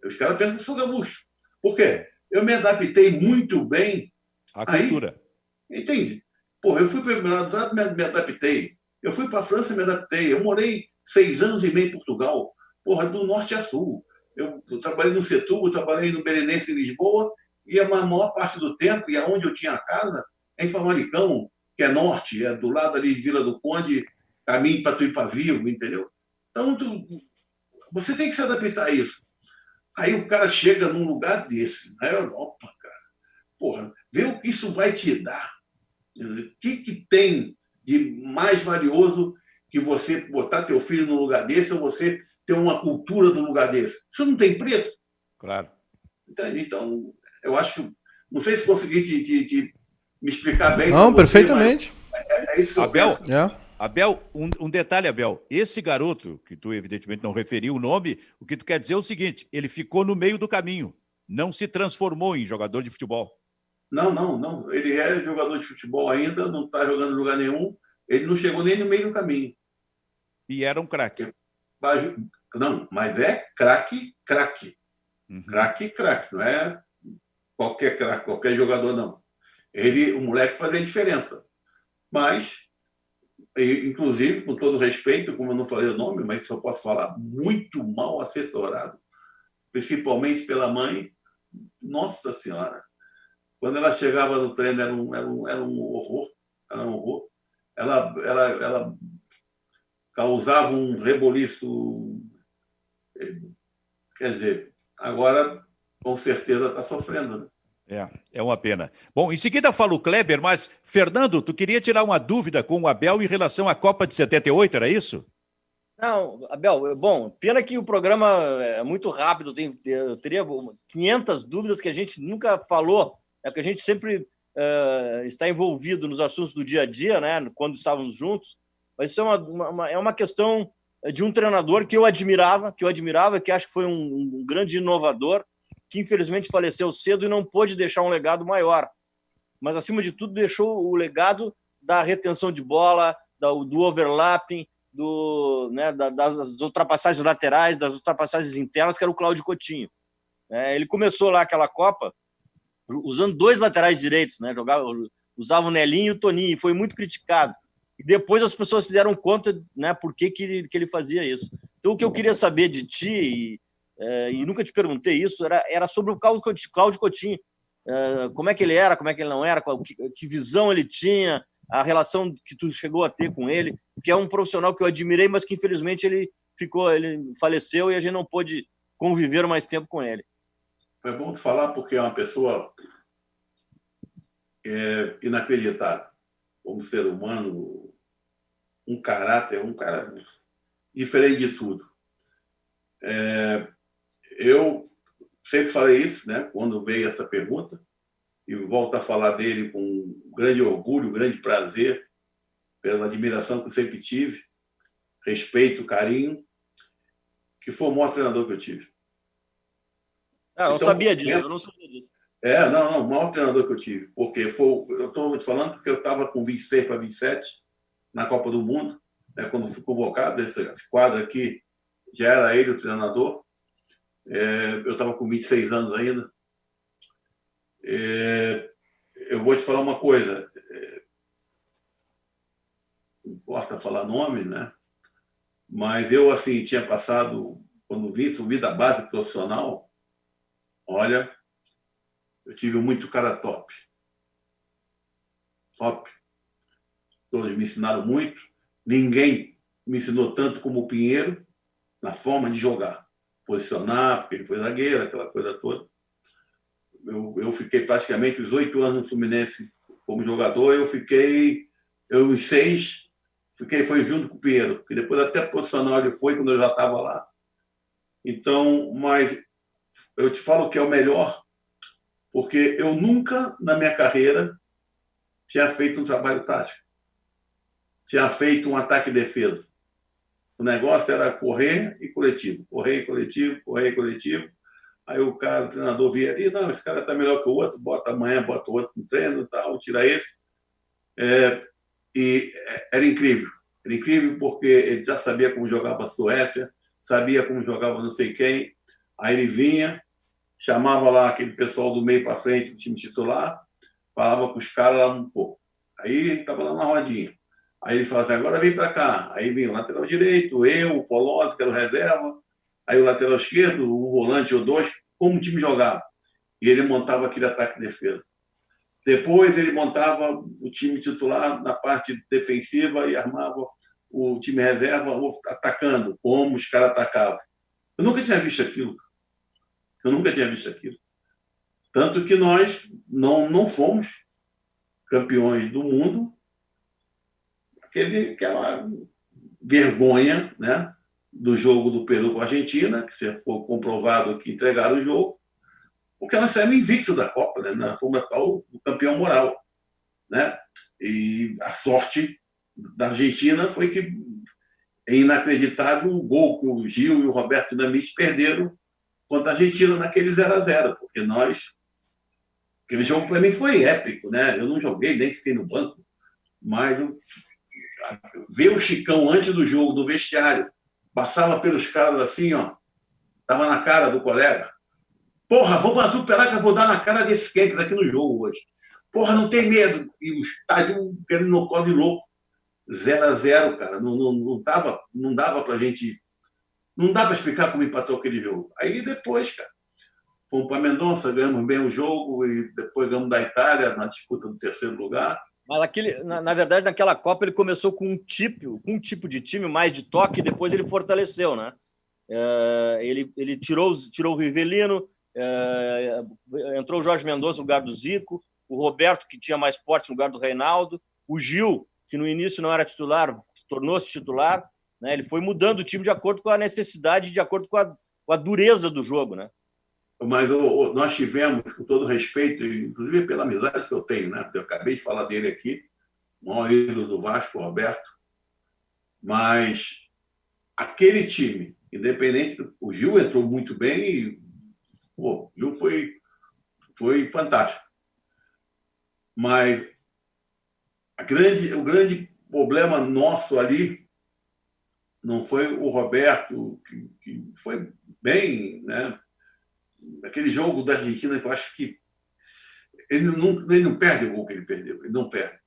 os caras pensam que eu sou gaúcho. Por quê? Eu me adaptei muito bem à cultura. Entende? Pô, eu fui para o Emirados, me adaptei. Eu fui para a França, me adaptei. Eu morei 6 anos e meio em Portugal. Porra, do norte a sul. Eu trabalhei no Setúbal, trabalhei no Belenenses em Lisboa, e a maior parte do tempo, e aonde eu tinha a casa, é em Famalicão, que é norte, é do lado ali de Vila do Conde, caminho para Tuipavio, entendeu? Então, você tem que se adaptar a isso. Aí o cara chega num lugar desse, na Europa, cara. Porra, vê o que isso vai te dar. O que tem de mais valioso que você botar teu filho num lugar desse ou você ter uma cultura num lugar desse? Isso não tem preço. Claro. Então, eu acho que... Não sei se consegui me explicar bem. Não, perfeitamente. É isso que eu penso. Abel, um detalhe, Abel. Esse garoto, que tu evidentemente não referiu o nome, o que tu quer dizer é o seguinte, ele ficou no meio do caminho, não se transformou em jogador de futebol. Não. Ele é jogador de futebol ainda, não está jogando em lugar nenhum, ele não chegou nem no meio do caminho. E era um craque. Não, mas é craque. Uhum. Craque, não é qualquer craque, qualquer jogador, não. O moleque fazia diferença. Mas, inclusive, com todo respeito, como eu não falei o nome, mas isso eu posso falar, muito mal assessorado. Principalmente pela mãe. Nossa Senhora! Quando ela chegava no treino, era um horror. Ela causava um reboliço. Quer dizer, agora, com certeza, está sofrendo, né? É uma pena. Bom, em seguida fala o Kleber, mas, Fernando, tu queria tirar uma dúvida com o Abel em relação à Copa de 78, era isso? Não, Abel, bom, pena que o programa é muito rápido, eu teria 500 dúvidas que a gente nunca falou, que a gente sempre está envolvido nos assuntos do dia a dia, né, quando estávamos juntos, mas isso é uma questão de um treinador que eu admirava, que acho que foi um grande inovador, que infelizmente faleceu cedo e não pôde deixar um legado maior. Mas, acima de tudo, deixou o legado da retenção de bola, do overlapping, das ultrapassagens laterais, das ultrapassagens internas, que era o Cláudio Coutinho. Ele começou lá aquela Copa usando 2 laterais direitos, né? Usava o Nelinho e o Toninho, e foi muito criticado. E depois as pessoas se deram conta, né, por que ele fazia isso. Então, o que eu queria saber de ti, e nunca te perguntei isso, era sobre o Cláudio Coutinho. Como é que ele era, como é que ele não era, que visão ele tinha, a relação que tu chegou a ter com ele, que é um profissional que eu admirei, mas que infelizmente ele faleceu e a gente não pôde conviver mais tempo com ele. É bom tu falar porque é uma pessoa inacreditável. Como ser humano, um caráter, um cara diferente de tudo. Eu sempre falei isso, né, quando veio essa pergunta, e volto a falar dele com grande orgulho, grande prazer, pela admiração que eu sempre tive, respeito, carinho, que foi o maior treinador que eu tive. Eu não sabia disso, eu não sabia disso. Não, o maior treinador que eu tive. Porque eu estou te falando porque eu estava com 26 para 27 na Copa do Mundo, né, quando fui convocado, esse quadro aqui já era ele o treinador. Eu estava com 26 anos ainda. Eu vou te falar uma coisa. Não importa falar nome, né? Mas eu, assim, tinha passado, quando subi da base profissional, olha, eu tive muito cara top. Top. Todos me ensinaram muito. Ninguém me ensinou tanto como o Pinheiro na forma de jogar. Posicionar, porque ele foi zagueiro, aquela coisa toda. Eu fiquei praticamente os 8 anos no Fluminense como jogador. Os 6, foi junto com o Pinheiro, porque depois até profissional ele foi quando eu já estava lá. Então, mas eu te falo que é o melhor, porque eu nunca na minha carreira tinha feito um trabalho tático. Tinha feito um ataque e defesa. O negócio era correr e coletivo. Correr e coletivo, correr e coletivo. Aí o treinador via ali, não, esse cara está melhor que o outro, bota amanhã, bota o outro no treino, tal, tira esse. E era incrível. Era incrível porque ele já sabia como jogava a Suécia, sabia como jogava não sei quem. Aí ele vinha, chamava lá aquele pessoal do meio para frente do time titular, falava com os caras lá um pouco. Aí estava lá na rodinha. Aí ele falava assim, agora vem para cá. Aí vinha o lateral direito, eu, o Polozzi, que era o reserva, aí o lateral esquerdo, o volante ou dois, como o time jogava. E ele montava aquele ataque de defesa. Depois ele montava o time titular na parte defensiva e armava o time reserva atacando, como os caras atacavam. Eu nunca tinha visto aquilo. Tanto que nós não fomos campeões do mundo. Aquela vergonha, né, do jogo do Peru com a Argentina, que ficou comprovado que entregaram o jogo, porque nós saímos invictos da Copa, né? Fomos o campeão moral, né? E a sorte da Argentina foi que é inacreditável o gol que o Gil e o Roberto Dinamite perderam contra a Argentina naquele 0-0, porque aquele jogo para mim foi épico, né? Eu não joguei, nem fiquei no banco, mas ver o Chicão antes do jogo, do vestiário, passava pelos caras assim, ó, tava na cara do colega. Porra, vamos atropelar que eu vou dar na cara desse Kempis aqui no jogo hoje. Porra, não tem medo. E o estádio querendo no colo de louco. 0-0, cara. Não dava pra gente... Não dá para explicar como empatou aquele jogo. Aí depois, cara, fomos para Mendonça, ganhamos bem o jogo e depois ganhamos da Itália na disputa do 3º lugar. Mas na verdade, naquela Copa ele começou com um tipo de time mais de toque e depois ele fortaleceu, né? Ele tirou o Rivelino, entrou o Jorge Mendonça no lugar do Zico, o Roberto, que tinha mais porte, no lugar do Reinaldo, o Gil, que no início não era titular, tornou-se titular, né? Ele foi mudando o time de acordo com a necessidade, de acordo com a dureza do jogo, né? Mas nós tivemos, com todo respeito, inclusive pela amizade que eu tenho, né? Eu acabei de falar dele aqui, o maior ídolo do Vasco, o Roberto, mas aquele time, independente, o Gil entrou muito bem e o Gil foi fantástico. Mas o grande problema nosso ali não foi o Roberto, que foi bem, né? Aquele jogo da Argentina que eu acho que ele não perde o gol que ele perdeu, ele não perde.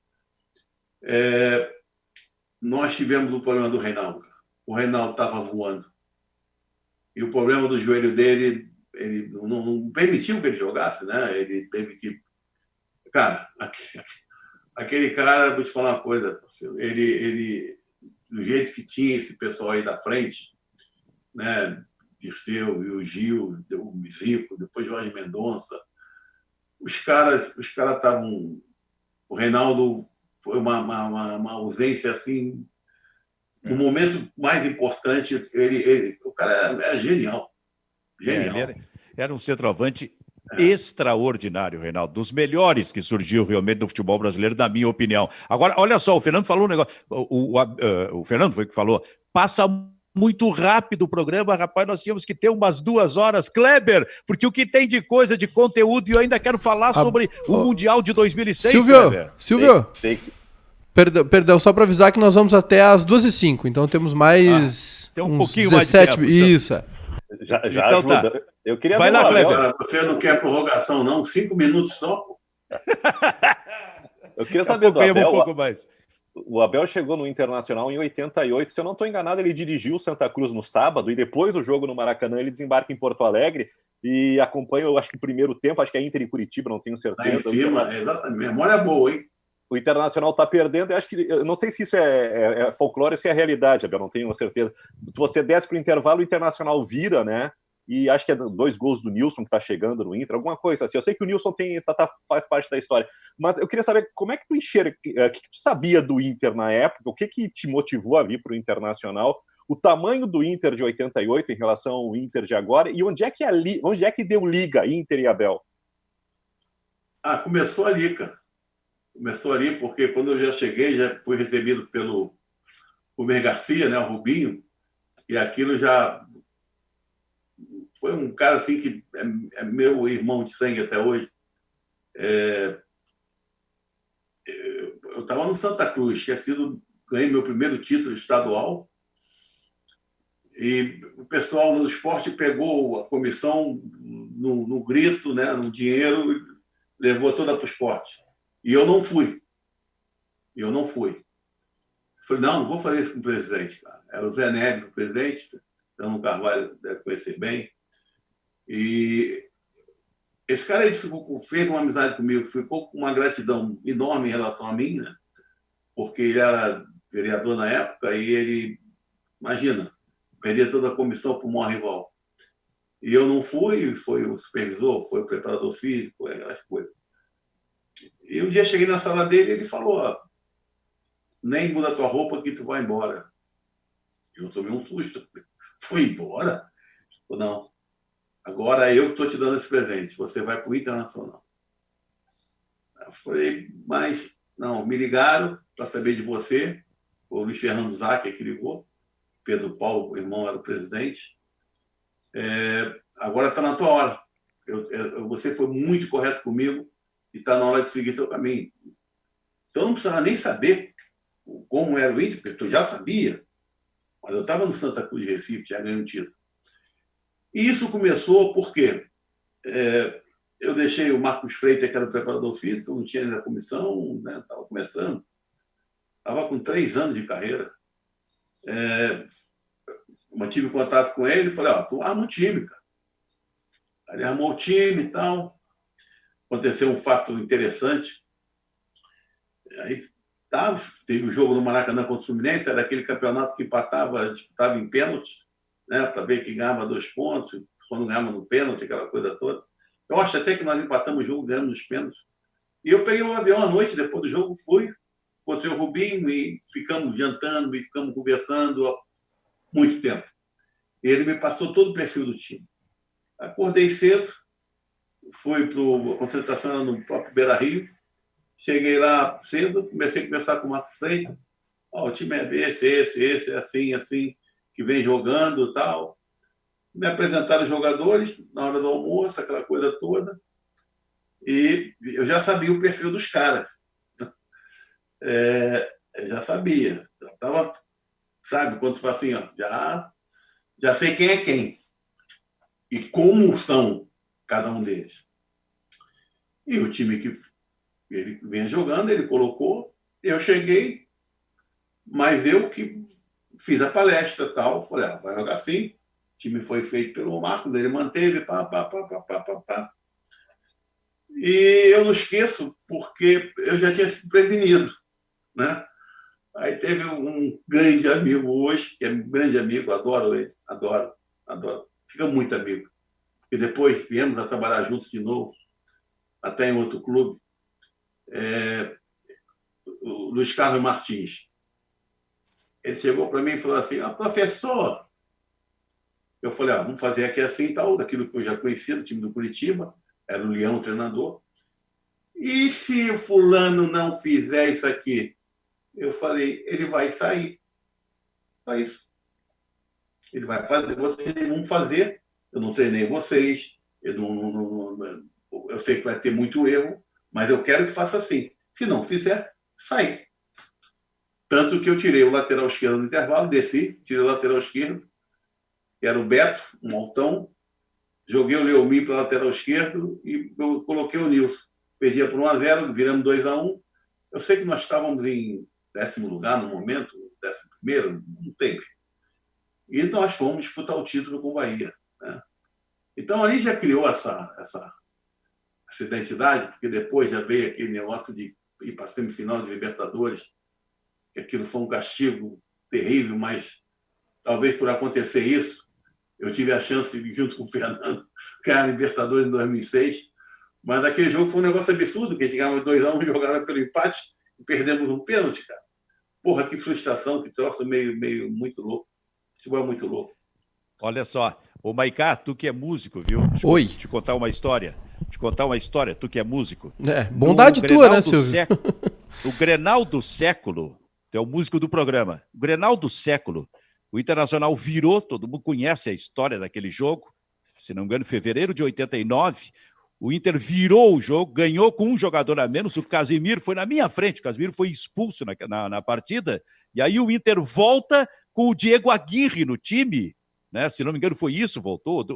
nós tivemos o problema do Reinaldo. O Reinaldo estava voando. E o problema do joelho dele, ele não permitiu que ele jogasse, né? Ele teve que... Cara, aquele cara, vou te falar uma coisa, ele do jeito que tinha esse pessoal aí da frente, né? Dirceu e o Gil, o Zico, depois Jorge Mendonça, os caras estavam... O Reinaldo foi uma ausência assim, no momento mais importante. O cara é genial. Genial. Era um centroavante extraordinário, Reinaldo, dos melhores que surgiu realmente no futebol brasileiro, na minha opinião. Agora, olha só, o Fernando falou um negócio, o Fernando foi que falou, passa muito rápido o programa, rapaz, nós tínhamos que ter umas 2 horas, Kleber, porque o que tem de coisa, de conteúdo, e eu ainda quero falar sobre o Mundial de 2006, Kleber. Silvio, perdão, só para avisar que nós vamos até às 2h05, então temos mais tem um uns pouquinho 17 mais de tempo, isso. Já então, ajuda. Tá. Eu queria Vai lá, Kleber. Você não quer prorrogação, não? 5 minutos só? Eu queria saber do Abel. Um pouco mais. O Abel chegou no Internacional em 88. Se eu não estou enganado, ele dirigiu o Santa Cruz no sábado e depois do jogo no Maracanã ele desembarca em Porto Alegre e acompanha, eu acho que o primeiro tempo, acho que é Inter e Curitiba, não tenho certeza. Lá em cima, exatamente. Memória boa, hein? O Internacional está perdendo, eu não sei se isso é folclore ou se é realidade, Abel, não tenho certeza. Você desce para o intervalo, o Internacional vira, né? E acho que é 2 gols do Nilson que está chegando no Inter, alguma coisa assim. Eu sei que o Nilson faz parte da história, mas eu queria saber como é que tu enxerga, o que tu sabia do Inter na época, o que te motivou a vir para o Internacional, o tamanho do Inter de 88 em relação ao Inter de agora, e onde é que deu liga Inter e Abel? Começou ali, cara. Começou ali porque quando eu já cheguei, já fui recebido pelo Rubem Garcia, né, o Rubinho, e aquilo já foi um cara assim que é meu irmão de sangue até hoje. Eu estava no Santa Cruz, ganhei meu primeiro título estadual, e o pessoal do esporte pegou a comissão no grito, né, no dinheiro, e levou toda para o esporte. E eu não fui. Falei, não vou fazer isso com o presidente, cara. Era o Zé Neves, o presidente, Fernando Carvalho deve conhecer bem. E esse cara ele fez uma amizade comigo, ficou com uma gratidão enorme em relação a mim, né? Porque ele era vereador na época e ele, imagina, perdia toda a comissão para o maior rival. E eu não fui, foi o supervisor, foi o preparador físico, aquelas coisas. E um dia cheguei na sala dele e ele falou, nem muda a tua roupa que tu vai embora. Eu tomei um susto. Foi embora? Não. Agora eu que estou te dando esse presente. Você vai para o Internacional. Eu falei, mas não, me ligaram para saber de você. O Luiz Fernando Zacher que ligou. Pedro Paulo, o irmão, era o presidente. Agora está na tua hora. Você foi muito correto comigo e está na hora de seguir teu caminho. Então não precisava nem saber como era o Inter, porque tu já sabia. Mas eu estava no Santa Cruz de Recife, tinha ganho um título. E isso começou porque eu deixei o Marcos Freitas, que era o preparador físico, eu não tinha ainda a comissão, estava começando. Estava com 3 anos de carreira. Mantive contato com ele e falei, tu arma um time, cara. Ele armou o time e tal. Aconteceu um fato interessante. Aí teve o jogo no Maracanã contra o Fluminense, era aquele campeonato que disputava em pênalti, né, para ver quem ganhava 2 pontos, quando ganhava no pênalti, aquela coisa toda. Eu acho até que nós empatamos o jogo ganhando nos pênaltis. E eu peguei o avião à noite, depois do jogo, fui, encontrei o Rubinho e ficamos jantando e ficamos conversando há muito tempo. Ele me passou todo o perfil do time. Acordei cedo, fui para a concentração no próprio Beira-Rio, cheguei lá cedo, comecei a conversar com o Marcos Freitas. O time é esse, assim, que vem jogando e tal. Me apresentaram os jogadores na hora do almoço, aquela coisa toda. E eu já sabia o perfil dos caras. Eu já sabia. Já estava, sabe, quando você fala assim, já sei quem é quem. E como são cada um deles. E o time que ele vinha jogando, ele colocou. Eu cheguei, Mas eu que fiz a palestra e tal, falei, vai jogar assim. O time foi feito pelo Marcos, ele manteve, pá. E eu não esqueço, porque eu já tinha sido prevenido, né? Aí teve um grande amigo hoje, que é um grande amigo, adoro ele, adoro. Fica muito amigo. E depois viemos a trabalhar juntos de novo, até em outro clube, o Luiz Carlos Martins. Ele chegou para mim e falou assim, professor, eu falei, vamos fazer aqui assim, tal, daquilo que eu já conhecia, do time do Curitiba, era o Leão, o treinador. E se o fulano não fizer isso aqui? Eu falei, ele vai sair. Só isso. Ele vai fazer, vocês vão fazer. Eu não treinei vocês, eu sei que vai ter muito erro, mas eu quero que faça assim. Se não fizer, sair. Tanto que eu tirei o lateral esquerdo no intervalo, desci, tirei o lateral esquerdo, que era o Beto, um altão, joguei o Leomir para o lateral esquerdo e eu coloquei o Nilson. Perdia por 1-0, viramos 2-1. Eu sei que nós estávamos em 10º lugar no momento, 11º, não tem. E nós fomos disputar o título com o Bahia, né? Então, ali já criou essa identidade, porque depois já veio aquele negócio de ir para a semifinal de Libertadores, que aquilo foi um castigo terrível, mas talvez por acontecer isso, eu tive a chance de, junto com o Fernando, ganhar a Libertadores em 2006, mas aquele jogo foi um negócio absurdo, que a gente ganhava 2-1, jogava pelo empate e perdemos um pênalti, cara. Porra, que frustração, que troço meio muito louco. Futebol é muito louco. Olha só, ô Maicá, tu que é músico, viu? Oi. Te contar uma história. Tu que é músico. Bondade tua, né, Silvio? O Grenal do século, tu é o músico do programa. O Grenal do século, o Internacional virou, todo mundo conhece a história daquele jogo, se não me engano, em fevereiro de 89, o Inter virou o jogo, ganhou com um jogador a menos, o Casimiro foi na minha frente, o Casimiro foi expulso na partida, e aí o Inter volta com o Diego Aguirre no time, né? Se não me engano foi isso,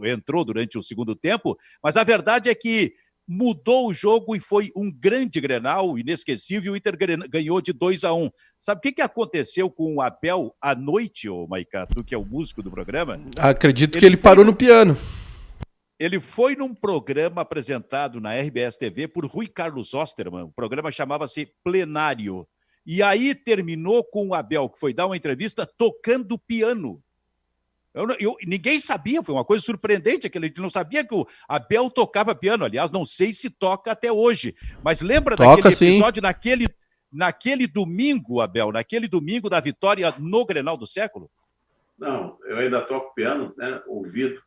entrou durante o segundo tempo, mas a verdade é que mudou o jogo e foi um grande Grenal, inesquecível, o Inter ganhou de 2-1. Sabe o que aconteceu com o Abel à noite, ô Maicá, tu que é o músico do programa? Acredito que ele parou no piano. Ele foi num programa apresentado na RBS TV por Rui Carlos Osterman, o programa chamava-se Plenário, e aí terminou com o Abel, que foi dar uma entrevista tocando piano. Ninguém sabia, foi uma coisa surpreendente, que ele não sabia que o Abel tocava piano, aliás, não sei se toca até hoje, mas lembra daquele episódio, naquele domingo, Abel, naquele domingo da vitória no Grenal do século? Não, eu ainda toco piano, né, ouvido.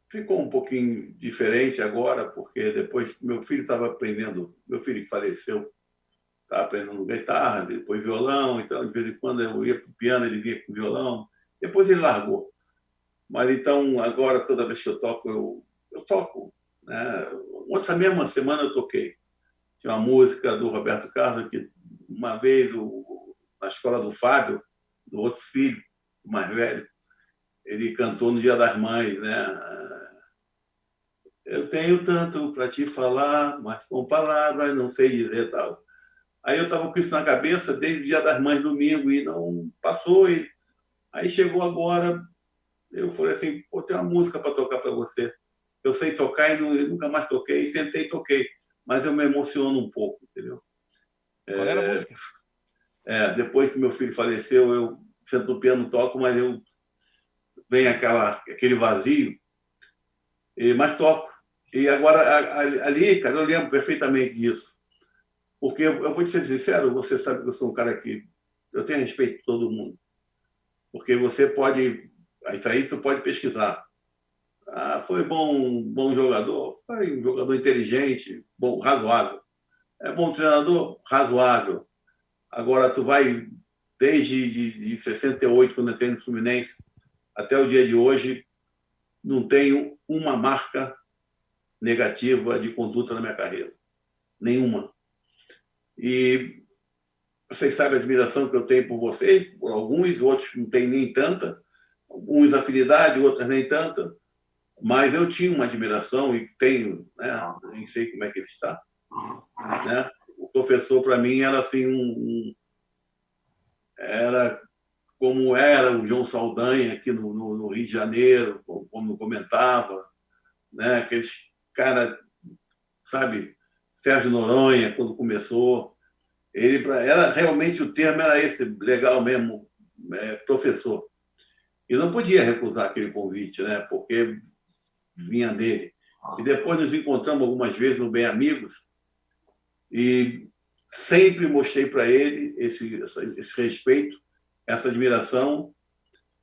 Ficou um pouquinho diferente agora, porque depois meu filho estava aprendendo, meu filho que faleceu, estava aprendendo guitarra, depois violão, então de vez em quando eu ia para o piano, ele vinha com o violão, depois ele largou. Mas então, agora, toda vez que eu toco, eu toco, né? Ontem, mesma semana, eu toquei. Tinha uma música do Roberto Carlos, que uma vez, na escola do Fábio, do outro filho, o mais velho, ele cantou no Dia das Mães, né? Eu tenho tanto para te falar, mas com palavras não sei dizer tal. Aí eu estava com isso na cabeça desde o Dia das Mães, domingo, e não passou. Aí chegou agora, eu falei assim, tem uma música para tocar para você. Eu sei tocar e nunca mais toquei, sentei e toquei, mas eu me emociono um pouco, entendeu? Qual era a música? Depois que meu filho faleceu, eu sento no piano, toco, mas vem aquele vazio, mas toco. E agora, ali, cara, eu lembro perfeitamente disso. Porque eu vou te ser sincero, você sabe que eu sou um cara que eu tenho respeito por todo mundo. Porque você pode, isso aí você pode pesquisar. Foi bom jogador, foi um jogador inteligente, bom, razoável. É bom treinador, razoável. Agora, tu vai desde 68, quando eu entrei no Fluminense, até o dia de hoje, não tenho uma marca negativa de conduta na minha carreira. Nenhuma. E vocês sabem a admiração que eu tenho por vocês, por alguns, outros não têm nem tanta, alguns afinidade, outros nem tanta, mas eu tinha uma admiração e tenho, né? Nem sei como é que ele está, né? professor, para mim, era assim, era como era o João Saldanha aqui no Rio de Janeiro, como comentava, né? Aqueles caras, sabe, Sérgio Noronha, quando começou, ele era realmente, o termo era esse, legal mesmo, professor. E não podia recusar aquele convite, né? Porque vinha dele. E depois nos encontramos algumas vezes no Bem Amigos e sempre mostrei para ele esse respeito, essa admiração,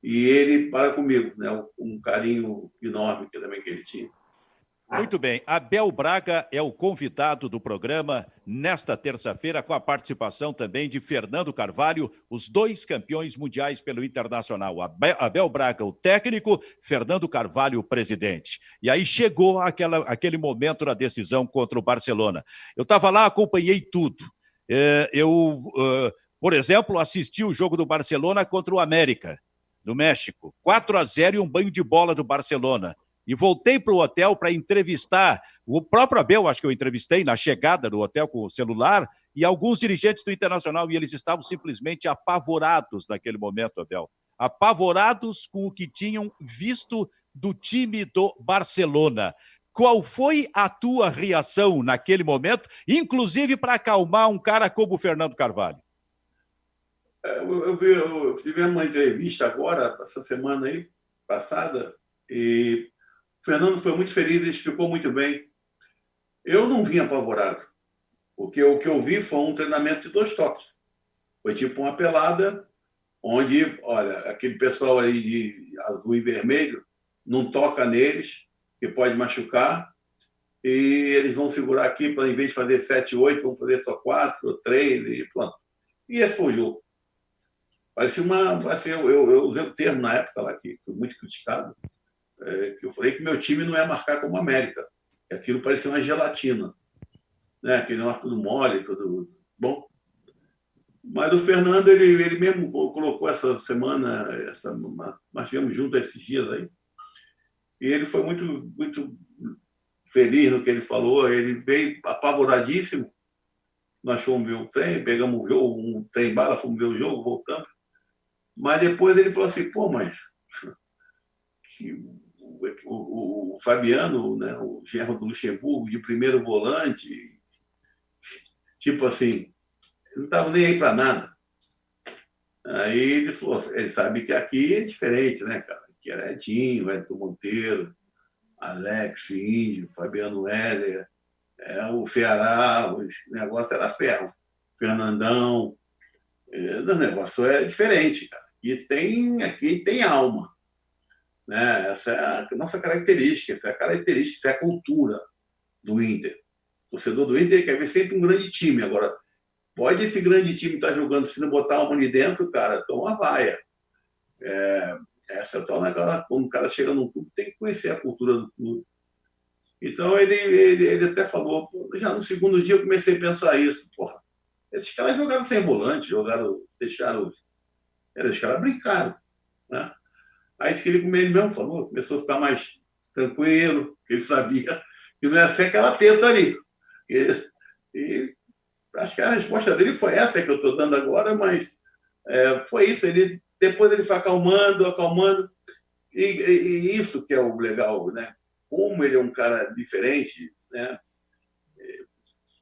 e ele para comigo, né? Um carinho enorme que também que ele tinha. Muito bem, Abel Braga é o convidado do programa nesta terça-feira, com a participação também de Fernando Carvalho, os 2 campeões mundiais pelo Internacional. Abel Braga, o técnico, Fernando Carvalho, o presidente. E aí chegou aquele momento da decisão contra o Barcelona. Eu estava lá, acompanhei tudo. Por exemplo, assisti o jogo do Barcelona contra o América, do México. 4-0 e um banho de bola do Barcelona. E voltei para o hotel para entrevistar o próprio Abel, acho que eu entrevistei na chegada do hotel com o celular, e alguns dirigentes do Internacional, e eles estavam simplesmente apavorados naquele momento, Abel. Apavorados com o que tinham visto do time do Barcelona. Qual foi a tua reação naquele momento, inclusive para acalmar um cara como o Fernando Carvalho? Eu tivemos uma entrevista agora, essa semana aí, passada, e o Fernando foi muito feliz e explicou muito bem. Eu não vim apavorado, porque o que eu vi foi um treinamento de 2 toques. Foi tipo uma pelada, onde, olha, aquele pessoal aí de azul e vermelho não toca neles, que pode machucar, e eles vão segurar aqui para, em vez de fazer 7, 8, vão fazer só 4 ou 3, e pronto. E esse foi o jogo. Parecia eu usei o termo na época lá, que foi muito criticado, que eu falei que meu time não ia marcar como América. Aquilo parecia uma gelatina, né? Aquele negócio tudo mole, tudo bom. Mas o Fernando, ele mesmo colocou essa semana, nós estivemos juntos esses dias aí, e ele foi muito, muito feliz no que ele falou. Ele veio apavoradíssimo. Nós fomos ver o trem, pegamos o jogo, um trem bala, fomos ver o jogo, voltamos. Mas depois ele falou assim, pô, mas o Fabiano, né, o genro do Luxemburgo, de primeiro volante, tipo assim, ele não estava nem aí para nada. Aí ele falou, ele sabe que aqui é diferente, né, cara? Aqui era Edinho, Wellington Monteiro, Alex, Índio, Fabiano Heller, o Ceará, o negócio era ferro. Fernandão, o negócio é diferente, cara. E aqui tem alma. Né? Essa é a nossa característica, essa é a cultura do Inter. O torcedor do Inter quer ver sempre um grande time. Agora, pode esse grande time estar jogando, se não botar uma ali dentro, cara, toma vaia. Essa tal negócio, quando o cara chega num clube, tem que conhecer a cultura do clube. Então, ele até falou, já no segundo dia eu comecei a pensar isso. Porra, esses caras jogaram sem volante, deixaram os caras brincaram, né? Aí que ele mesmo falou, começou a ficar mais tranquilo, ele sabia que não ia ser aquela teta ali. E acho que a resposta dele foi essa que eu estou dando agora, mas foi isso. Depois ele foi acalmando, e isso que é o legal, né? Como ele é um cara diferente, né?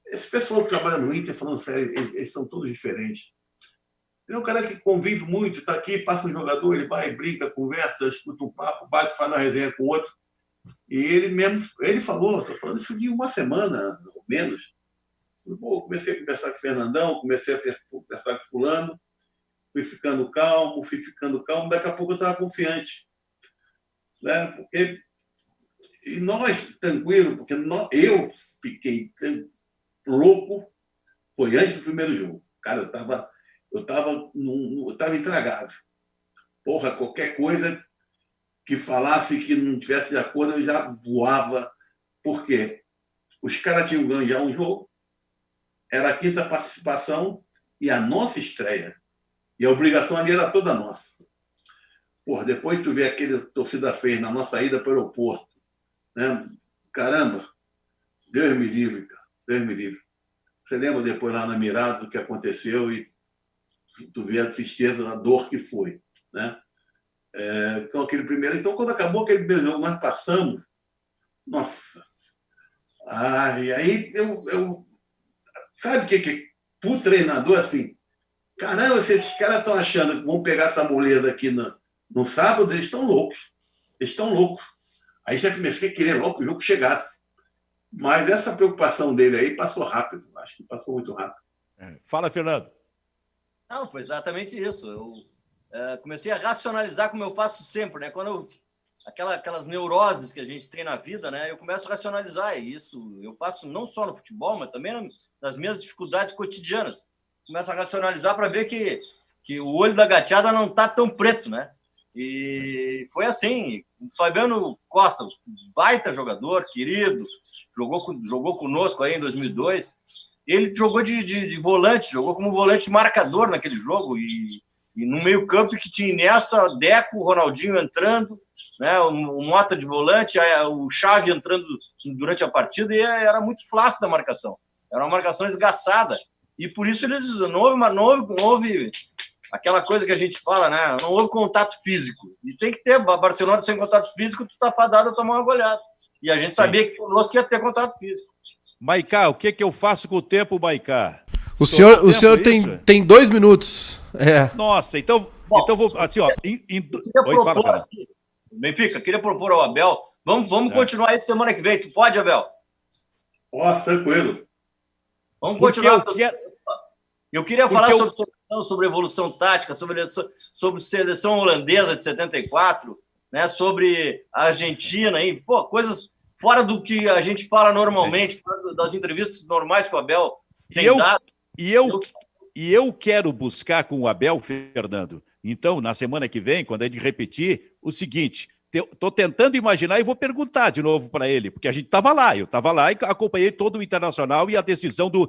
Esse pessoal que trabalha no Inter, falando sério, eles são todos diferentes. Ele é um cara que convive muito, está aqui, passa um jogador, ele vai, brinca, conversa, escuta um papo, bate, faz uma resenha com o outro. E ele falou, estou falando isso de uma semana, ou menos. Comecei a conversar com o Fernandão, comecei a conversar com o fulano, fui ficando calmo, daqui a pouco eu estava confiante. Né? E nós, tranquilo, porque eu fiquei louco, foi antes do primeiro jogo. Cara, eu estava intragável. Porra, qualquer coisa que falasse que não tivesse de acordo, eu já voava. Por quê? Os caras tinham ganho já um jogo, era a 5ª participação e a nossa estreia. E a obrigação ali era toda nossa. Porra, depois tu vê aquele torcida fez na nossa ida para o aeroporto. Né? Caramba, Deus me livre, cara. Deus me livre. Você lembra depois lá na Mirada do que aconteceu e tu vê a tristeza, a dor que foi, né? Então, aquele primeiro... Então, quando acabou aquele primeiro jogo, nós passamos... Nossa! E aí eu... Sabe o que pro treinador, assim... Caramba, esses caras estão achando que vão pegar essa moleza aqui no sábado, eles estão loucos. Eles estão loucos. Aí já comecei a querer logo que o jogo chegasse. Mas essa preocupação dele aí passou rápido. Acho que passou muito rápido. Fala, Fernando. Não, foi exatamente isso. Eu comecei a racionalizar como eu faço sempre, né? Quando aquelas neuroses que a gente tem na vida, né? Eu começo a racionalizar. E isso eu faço não só no futebol, mas também nas minhas dificuldades cotidianas. Começo a racionalizar para ver que o olho da gateada não está tão preto, né? E foi assim. O Fabiano Costa, baita jogador, querido, jogou conosco aí em 2002. Ele jogou de volante, jogou como volante marcador naquele jogo e no meio campo que tinha Iniesta, Deco, Ronaldinho entrando, né, o Mota de volante, o Xavi entrando durante a partida e era muito flácida a marcação. Era uma marcação esgaçada e por isso não houve aquela coisa que a gente fala, né? Não houve contato físico. E tem que ter. Barcelona sem contato físico, tu está fadado a tomar uma goleada. E a gente sabia que conosco ia ter contato físico. Maicá, o que eu faço com o tempo, Maicá? O senhor tem 2 minutos. Nossa, então vou assim, ó. Benfica, queria propor ao Abel. Vamos continuar isso semana que vem. Tu pode, Abel? Tranquilo. Vamos continuar. Eu queria falar sobre evolução tática, sobre seleção holandesa de 74, né? Sobre a Argentina, aí, coisas fora do que a gente fala normalmente, fora das entrevistas normais que o Abel tem dado. E eu quero buscar com o Abel, Fernando, então, na semana que vem, quando a gente repetir, o seguinte, estou tentando imaginar e vou perguntar de novo para ele, porque a gente estava lá, eu estava lá e acompanhei todo o Internacional e a decisão do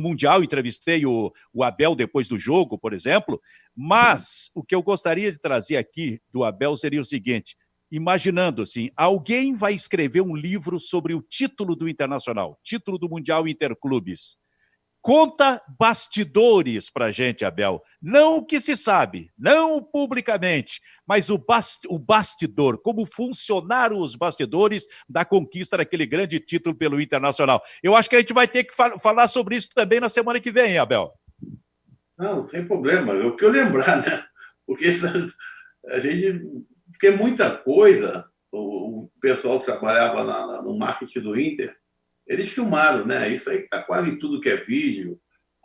Mundial, entrevistei o Abel depois do jogo, por exemplo, mas o que eu gostaria de trazer aqui do Abel seria o seguinte, imaginando assim, alguém vai escrever um livro sobre o título do Internacional, título do Mundial Interclubes. Conta bastidores para a gente, Abel. Não o que se sabe, não publicamente, mas o bastidor, como funcionaram os bastidores da conquista daquele grande título pelo Internacional. Eu acho que a gente vai ter que falar sobre isso também na semana que vem, hein, Abel? Não, sem problema. Eu quero lembrar, né? Porque porque muita coisa, o pessoal que trabalhava no marketing do Inter, eles filmaram, né? Isso aí está quase em tudo que é vídeo.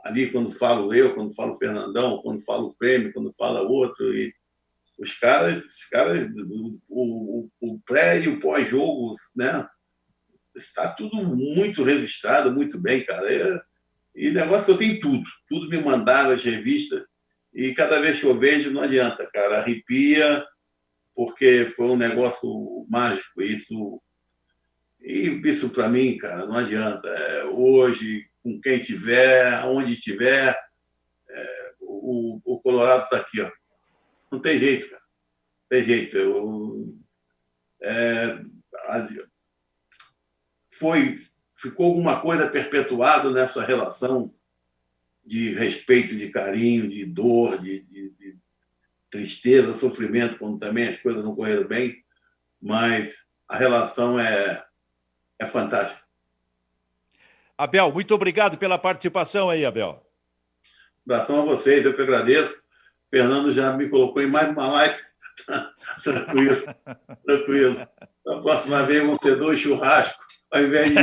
Ali, quando falo eu, quando falo o Fernandão, quando falo o Prêmio, quando fala outro. E os caras o pré e o pós-jogo, né? Está tudo muito registrado, muito bem, cara. E negócio que eu tenho tudo me mandaram as revistas. E cada vez que eu vejo, não adianta, cara. Arrepia, porque foi um negócio mágico. Isso para mim, cara, não adianta. Hoje, com quem tiver, aonde tiver, o Colorado está aqui, ó. Não tem jeito, cara. Não tem jeito. Ficou alguma coisa perpetuada nessa relação de respeito, de carinho, de dor, de tristeza, sofrimento, quando também as coisas não correram bem, mas a relação é fantástica. Abel, muito obrigado pela participação aí, Abel. Abração a vocês, eu que agradeço. Fernando já me colocou em mais uma live. Tranquilo. Na próxima vez vão ser 2 churrascos, ao invés de 1.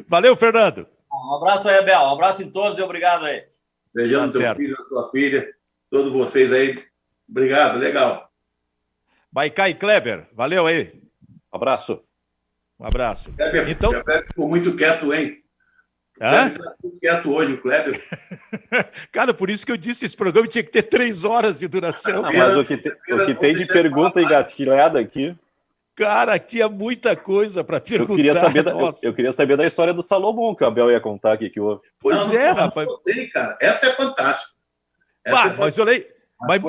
Valeu, Fernando. Um abraço aí, Abel. Um abraço em todos e obrigado aí. Beijão no teu filho, na tua filha, todos vocês aí. Obrigado, legal. Maicá e Kleber, valeu aí. Abraço. Um abraço. Kleber, então... Kleber ficou muito quieto, hein? O Kleber está muito quieto hoje, o Kleber. Cara, por isso que eu disse, esse programa tinha que ter 3 horas de duração. Mas o que tem de pergunta engatilhada aqui... Cara, tinha muita coisa para perguntar. Eu queria saber da história do Salomão, que o Abel ia contar aqui que houve. Pois rapaz. Não tem, cara. Essa é fantástica. Mas Mas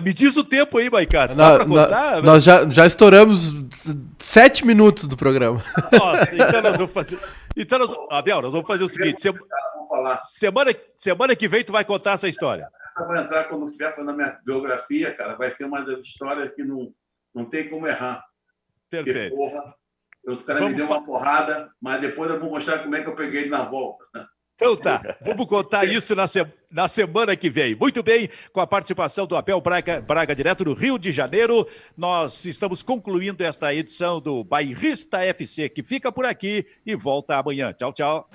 me diz o tempo aí, Maicá. Dá pra contar? Nós já estouramos 7 minutos do programa. Nossa, então nós vamos fazer... Abel, nós vamos fazer o seguinte. Semana que vem tu vai contar essa história. Essa vai entrar quando estiver falando a minha biografia, cara. Vai ser uma das histórias que não tem como errar. Perfeito. Porque, porra, o cara me deu uma porrada, mas depois eu vou mostrar como é que eu peguei ele na volta. Então tá, vamos contar isso na semana que vem. Muito bem, com a participação do Abel Braga, direto do Rio de Janeiro, nós estamos concluindo esta edição do Bairrista FC, que fica por aqui e volta amanhã. Tchau, tchau.